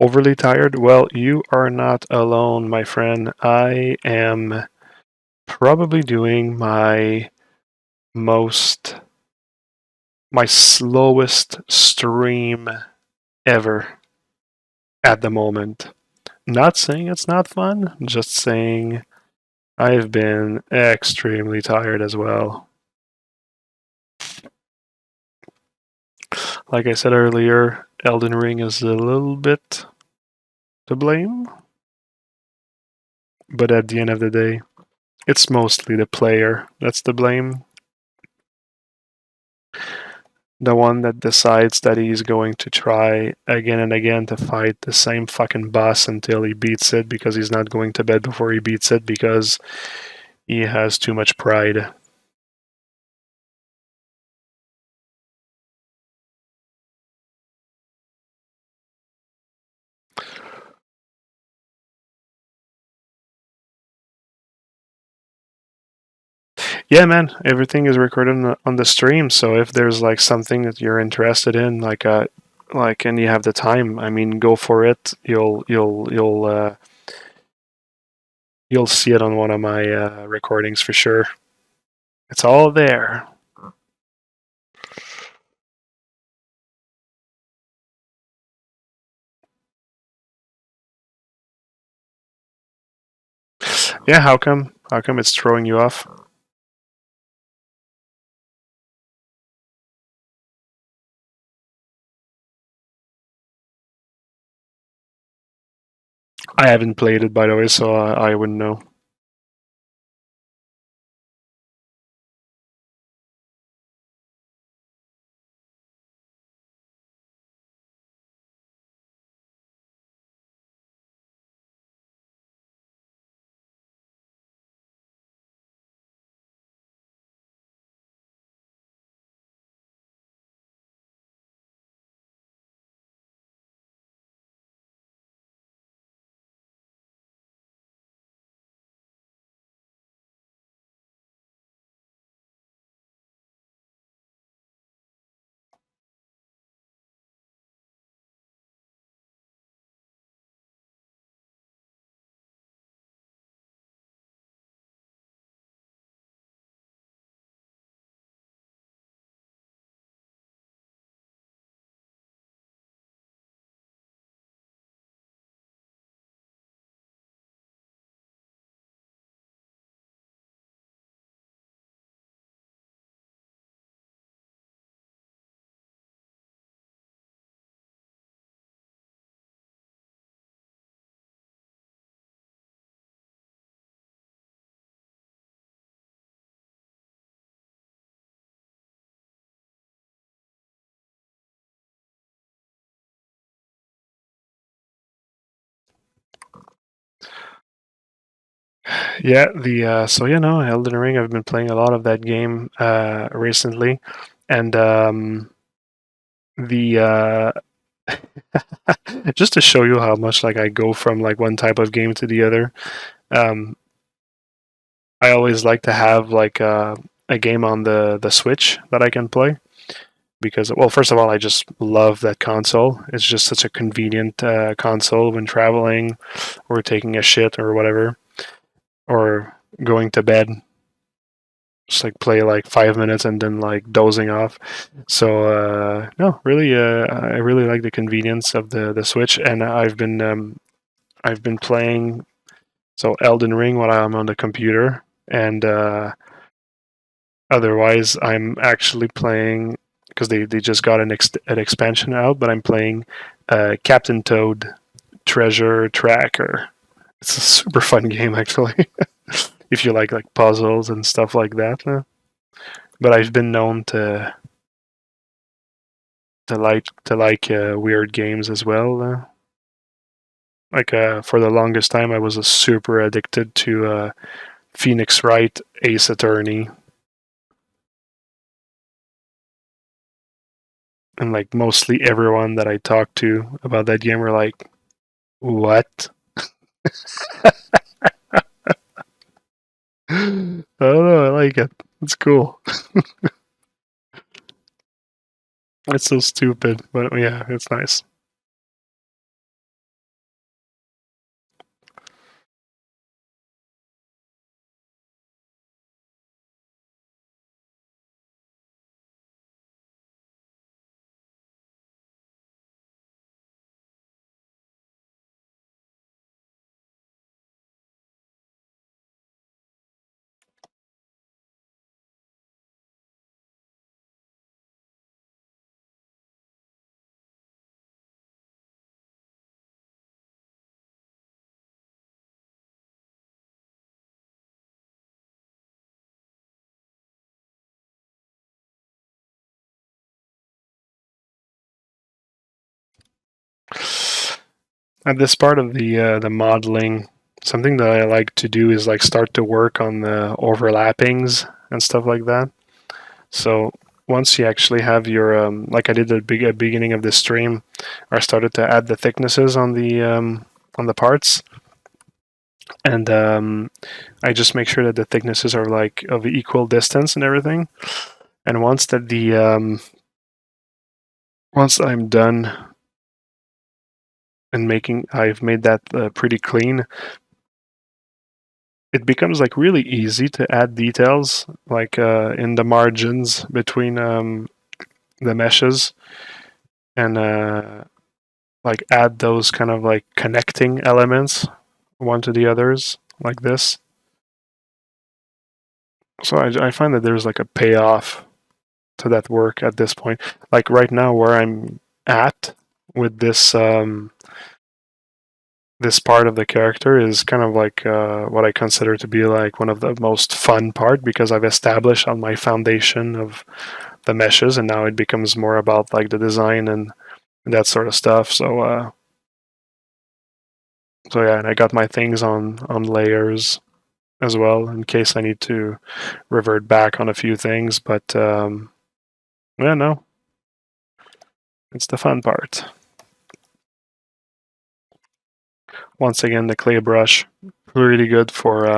Overly tired? Well, you are not alone, my friend. I am probably doing most my slowest stream ever at the moment. Not saying it's not fun, just saying I've been extremely tired as well. Like I said earlier, Elden Ring is a little bit to blame, but at the end of the day, it's mostly the player that's to blame. The one that decides that he's going to try again and again to fight the same fucking boss until he beats it because he's not going to bed before he beats it because he has too much pride. Yeah, man, everything is recorded on the stream. So if there's like something that you're interested in, like, and you have the time, I mean, go for it. You'll see it on one of my recordings for sure. It's all there. Yeah, how come? How come it's throwing you off? I haven't played it, by the way, so I wouldn't know. Yeah, so Elden Ring. I've been playing a lot of that game recently, and the just to show you how much like I go from like one type of game to the other. Um, I always like to have like a game on the Switch that I can play because, well, first of all, I just love that console. It's just such a convenient console when traveling or taking a shit or whatever, or going to bed. Just like play like 5 minutes and then like dozing off. So no, really, I really like the convenience of the Switch, and I've been playing so Elden Ring while I'm on the computer, and otherwise I'm actually playing because they just got an expansion out, but I'm playing Captain Toad Treasure Tracker. It's a super fun game actually. If you like puzzles and stuff like that. But I've been known to like weird games as well. For the longest time, I was super addicted to Phoenix Wright Ace Attorney, and like mostly everyone that I talked to about that game were like, "What?" I don't know. I like it. It's cool. It's so stupid, but yeah, it's nice. At this part of the modeling, something that I like to do is like start to work on the overlappings and stuff like that. So once you actually have your like I did at the beginning of the stream, I started to add the thicknesses on the parts, and I just make sure that the thicknesses are like of equal distance and everything. And once I'm done and I've made that pretty clean. It becomes like really easy to add details, like in the margins between the meshes, and like add those kind of like connecting elements one to the others, like this. So I find that there's like a payoff to that work at this point. Like right now, where I'm at with this part of the character is kind of like what I consider to be like one of the most fun part because I've established on my foundation of the meshes, and now it becomes more about like the design and that sort of stuff. So yeah, and I got my things on layers as well in case I need to revert back on a few things. But yeah, no, it's the fun part. Once again, the clay brush, really good for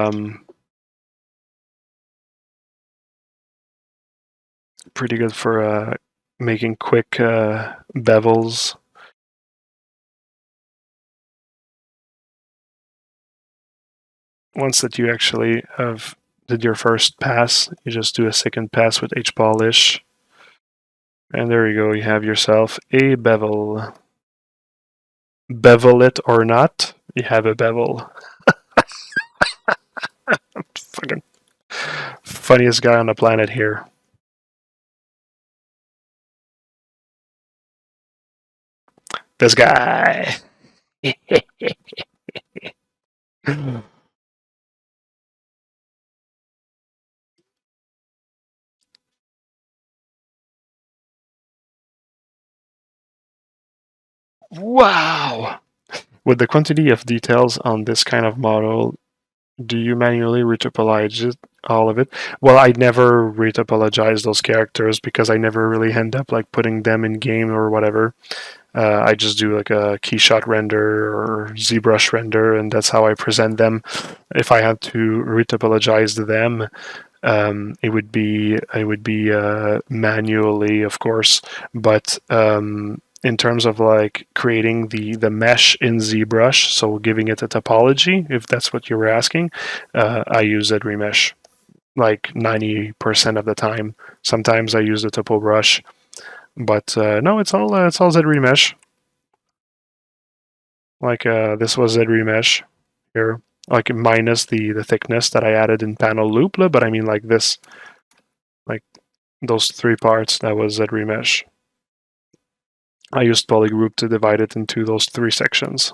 pretty good for making quick bevels. Once that you actually have did your first pass, you just do a second pass with H polish, and there you go. You have yourself a bevel. Bevel it or not, you have a bevel. Fucking funniest guy on the planet here. This guy. Wow. With the quantity of details on this kind of model, Do you manually retopologize it, all of it? Well, I never retopologize those characters because I never really end up like putting them in game or whatever. I just do like a keyshot render or Zbrush render, and that's how I present them. If I had to retopologize them, it would be manually, of course, but in terms of like creating the mesh in ZBrush, so giving it a topology, if that's what you were asking, I use Remesh like 90% of the time. Sometimes I use the topo brush, but no, it's all Remesh. Like this was Remesh here, like minus the thickness that I added in panel loop, but I mean like this, like those three parts, that was Remesh. I used polygroup to divide it into those three sections.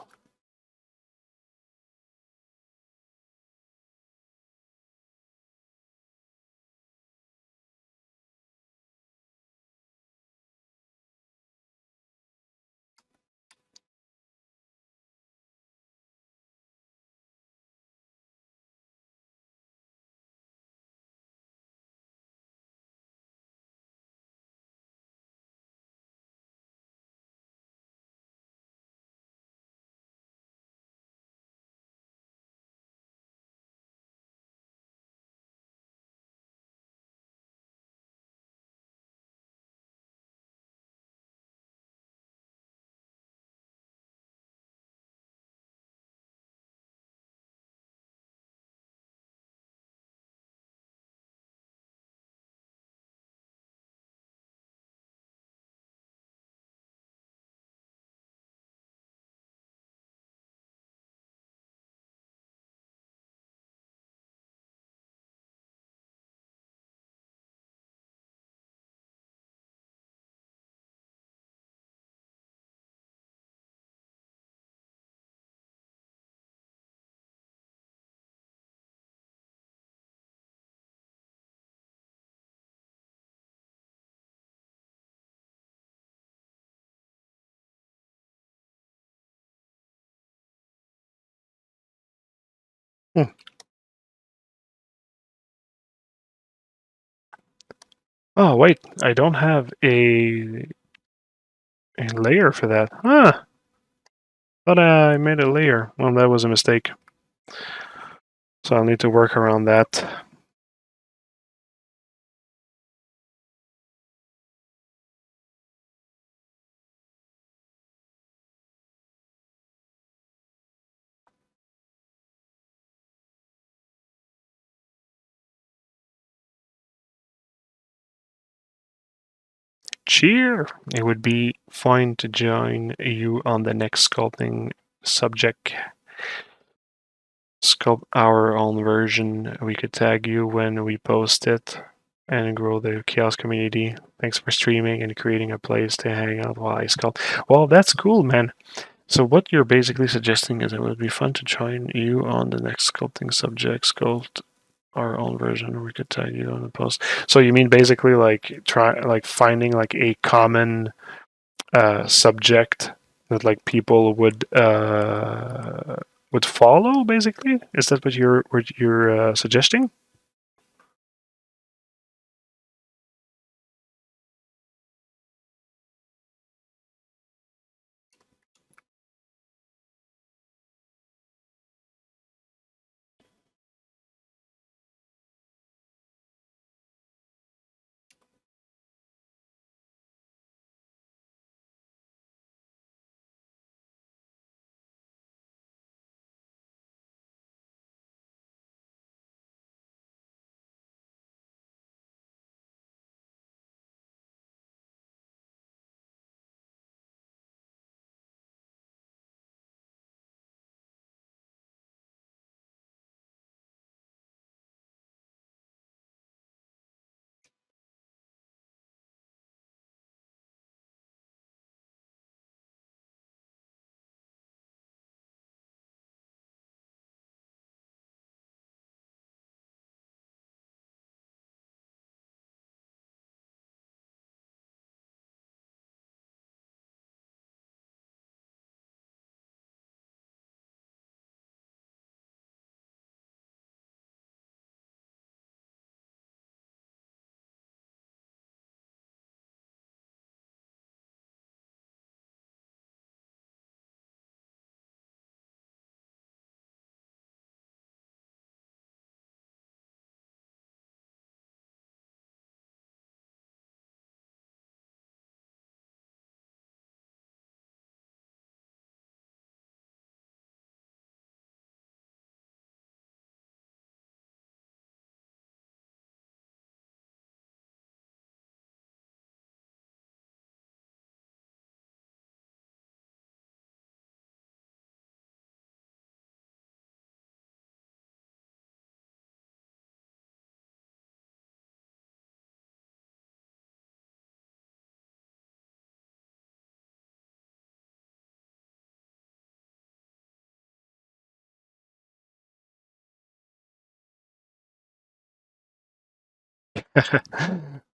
Hmm. Oh wait, I don't have a layer for that. Huh. Thought I made a layer. Well, that was a mistake. So I'll need to work around that. Cheer! It would be fine to join you on the next sculpting subject. Sculpt our own version. We could tag you when we post it and grow the chaos community. Thanks for streaming and creating a place to hang out while I sculpt. Well, that's cool, man. So what you're basically suggesting is it would be fun to join you on the next sculpting subject, sculpt our own version. We could tag you on the post. So you mean basically like finding like a common subject that like people would follow, basically? Is that what you're suggesting?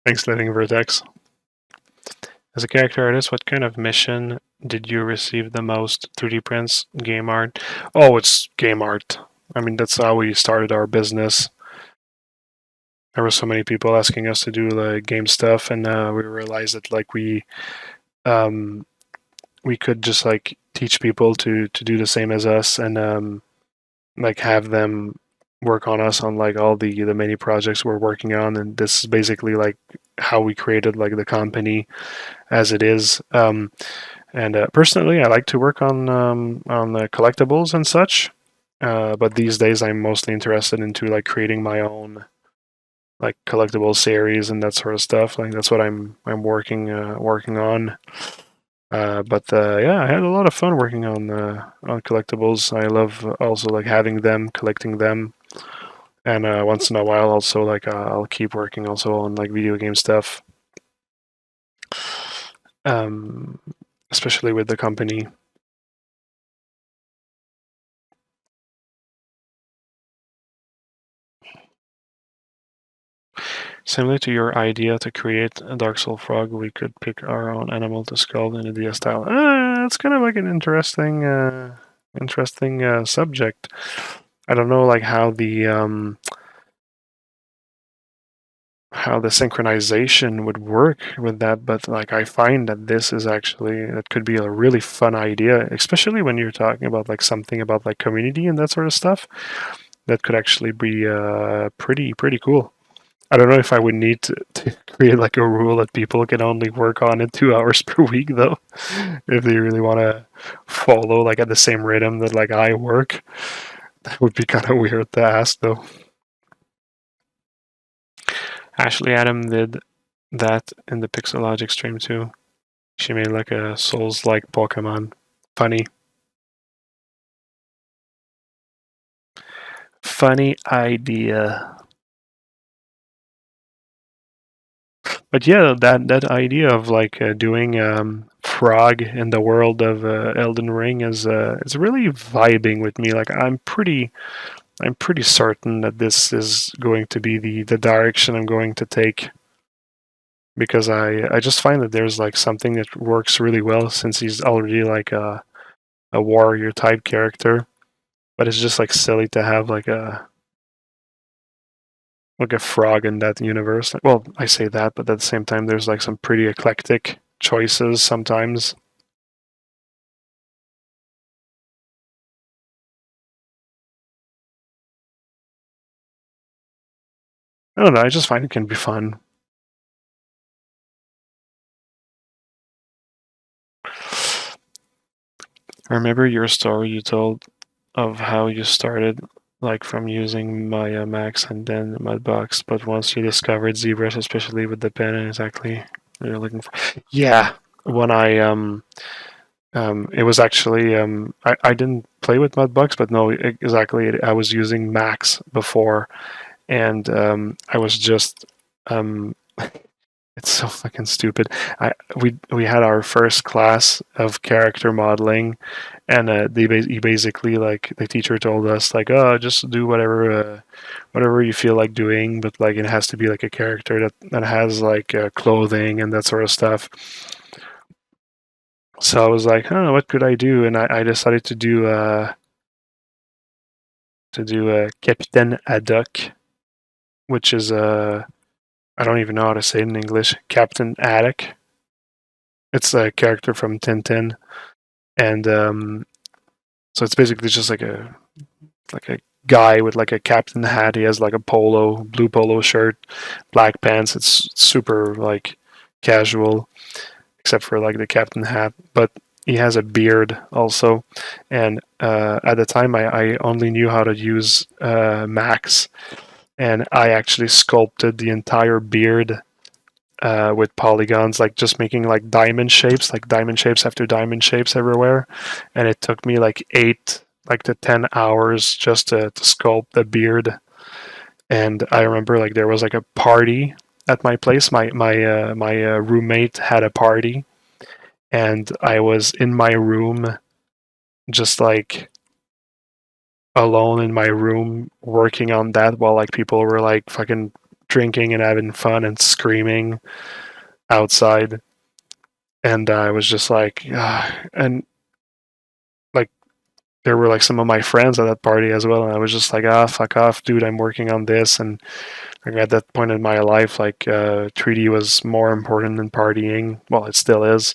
Thanks, Living Vertex. As a character artist, what kind of mission did you receive the most? 3D prints, game art? Oh, it's game art. I mean, that's how we started our business. There were so many people asking us to do like game stuff, and we realized that like we could just like teach people to do the same as us, and like have them work on us on like all the many projects we're working on. And this is basically like how we created like the company as it is. And personally, I like to work on the collectibles and such. But these days, I'm mostly interested into like creating my own like collectible series and that sort of stuff. Like that's what I'm working on. But yeah, I had a lot of fun working on collectibles. I love also like having them, collecting them, and once in a while also like I'll keep working also on like video game stuff, um, especially with the company. Similar to your idea to create a Dark Soul frog, we could pick our own animal to sculpt in a DS style. It's kind of like an interesting subject. I don't know like how the synchronization would work with that, but like I find that this is actually that could be a really fun idea, especially when you're talking about like something about like community and that sort of stuff. That could actually be pretty cool. I don't know if I would need to create like a rule that people can only work on it 2 hours per week though, if they really want to follow like at the same rhythm that like I work. That would be kind of weird to ask though. Ashley Adam did that in the Pixelogic stream too. She made like a Souls-like Pokemon. Funny. Funny idea. But yeah, that idea of like doing frog in the world of Elden Ring is really vibing with me. Like I'm pretty certain that this is going to be the direction I'm going to take, because I just find that there's like something that works really well since he's already like a warrior type character, but it's just like silly to have like a frog in that universe. Well, I say that, but at the same time, there's like some pretty eclectic choices sometimes. I don't know. I just find it can be fun. I remember your story you told of how you started, like from using Maya Max and then Mudbox, but once you discovered Zbrush, especially with the pen and exactly what you're looking for. Yeah, when it was actually I didn't play with Mudbox, but no, exactly. I was using Max before, and I was just um, it's so fucking stupid. We had our first class of character modeling, and he basically like the teacher told us like, oh, just do whatever you feel like doing, but like it has to be like a character that has like clothing and that sort of stuff. So I was like, huh, what could I do? And I decided to do a Captain Haddock, which is I don't even know how to say it in English. Captain Haddock. It's a character from Tintin, and so it's basically just like a guy with like a captain hat. He has like a blue polo shirt, black pants. It's super like casual, except for like the captain hat. But he has a beard also, and at the time I only knew how to use Max, and I actually sculpted the entire beard with polygons, like just making like diamond shapes after diamond shapes everywhere. And it took me like 8 to 10 hours just to sculpt the beard. And I remember like there was like a party at my place. My roommate had a party, and I was in my room, just like alone in my room working on that while like people were like fucking drinking and having fun and screaming outside. And I was just like, and like there were like some of my friends at that party as well, and I was just like, fuck off, dude, I'm working on this. And like, at that point in my life, like 3D was more important than partying. Well, it still is,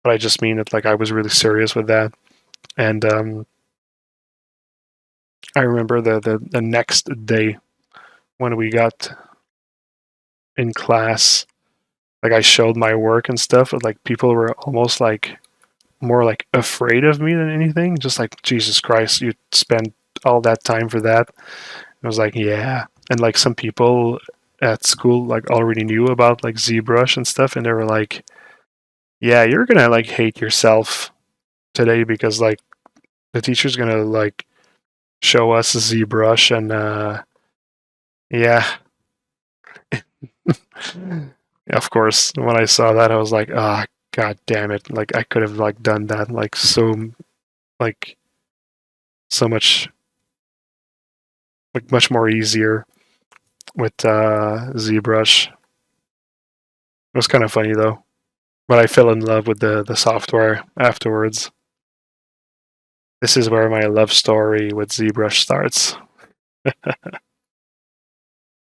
but I just mean that like I was really serious with that. And I remember the next day when we got in class, like I showed my work and stuff, but like people were almost like more like afraid of me than anything. Just like, Jesus Christ, you spent all that time for that. I was like, yeah. And like some people at school like already knew about like Zbrush and stuff, and they were like, yeah, you're gonna like hate yourself today because like the teacher's gonna like show us Zbrush and yeah. Of course, when I saw that, I was like, ah, god damn it! Like I could have like done that like so much like much more easier with Zbrush. It was kind of funny though, but I fell in love with the software afterwards. This is where my love story with Zbrush starts.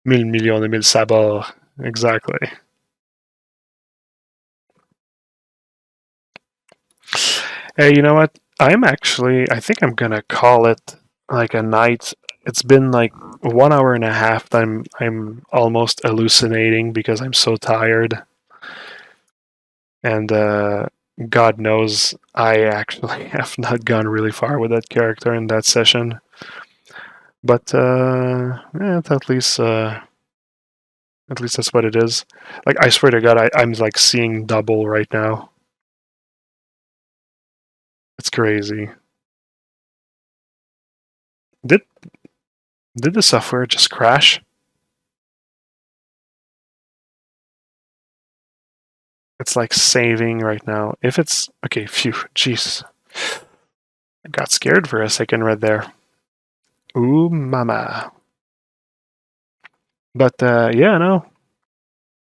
Mille millions de mille sabords, exactly. Hey, you know what? I think I'm gonna call it like a night. It's been like 1 hour and a half that I'm almost hallucinating because I'm so tired. And God knows I actually have not gone really far with that character in that session. But at least that's what it is. Like I swear to God, I'm like seeing double right now. It's crazy. Did did the software just crash? It's like saving right now. If it's okay, phew, jeez. I got scared for a second right there. Ooh, mama. But yeah, no.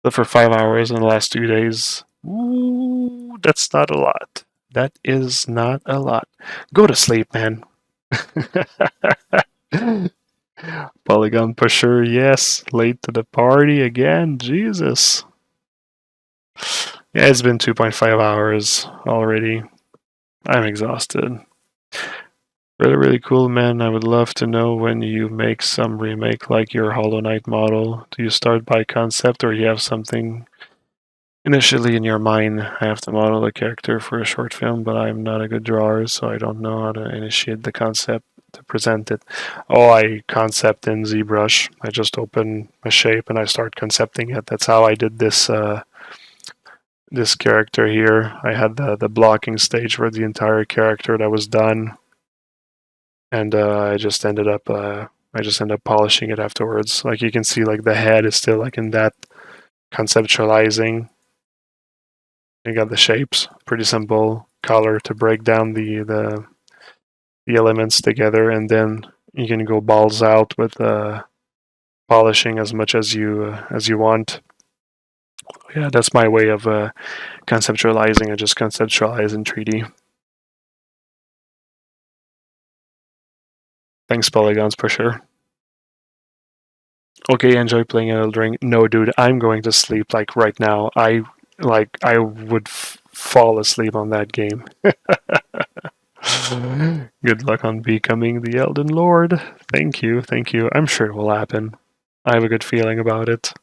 But for 5 hours in the last 2 days. Ooh, that's not a lot. That is not a lot. Go to sleep, man. Polygon pusher, yes. Late to the party again. Jesus. Yeah, it's been 2.5 hours already. I'm exhausted. Really, really cool, man. I would love to know when you make some remake like your Hollow Knight model. Do you start by concept or you have something initially in your mind? I have to model a character for a short film, but I'm not a good drawer, so I don't know how to initiate the concept to present it. Oh, I concept in ZBrush. I just open a shape and I start concepting it. That's how I did this this character here. I had the blocking stage for the entire character that was done. And I just ended up polishing it afterwards. Like you can see, like the head is still like in that conceptualizing. You got the shapes, pretty simple color to break down the elements together, and then you can go balls out with polishing as much as you want. Yeah, that's my way of conceptualizing. I just conceptualize in 3D. Thanks, polygons, for sure. Okay, enjoy playing Elden Ring. No, dude, I'm going to sleep like right now. I would fall asleep on that game. Good luck on becoming the Elden Lord. Thank you, thank you. I'm sure it will happen. I have a good feeling about it.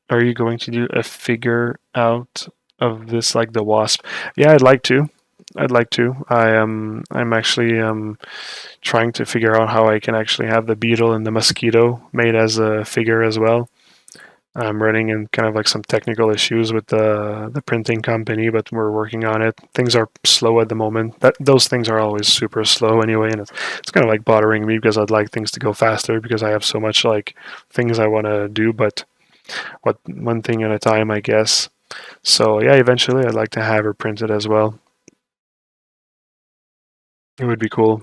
Are you going to do a figure out of this like the wasp? Yeah, I'd like to. I'd like to. I'm actually trying to figure out how I can actually have the beetle and the mosquito made as a figure as well. I'm running in kind of like some technical issues with the printing company, but we're working on it. Things are slow at the moment. Those things are always super slow anyway, and it's kind of like bothering me because I'd like things to go faster because I have so much like things I want to do, but one thing at a time, I guess. So yeah, eventually I'd like to have her printed as well. It would be cool.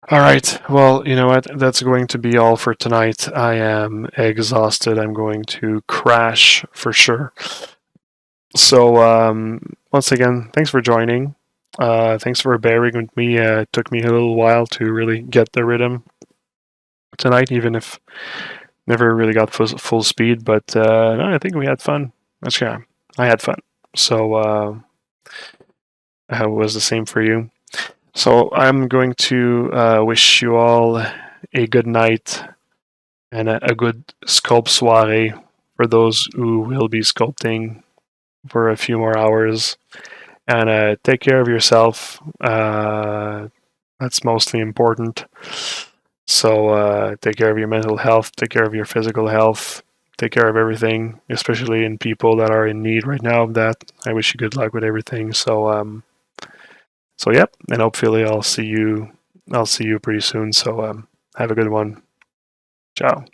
All right. Well, you know what? That's going to be all for tonight. I am exhausted. I'm going to crash for sure. So, once again, thanks for joining. Thanks for bearing with me. It took me a little while to really get the rhythm tonight, even if never really got full speed. But no, I think we had fun. Actually, I had fun. So, it was the same for you. So I'm going to wish you all a good night and a good Sculpt Soirée for those who will be sculpting for a few more hours. And take care of yourself. That's mostly important. So take care of your mental health, take care of your physical health, take care of everything, especially in people that are in need right now of that. I wish you good luck with everything. So yep, and hopefully I'll see you pretty soon. So have a good one. Ciao.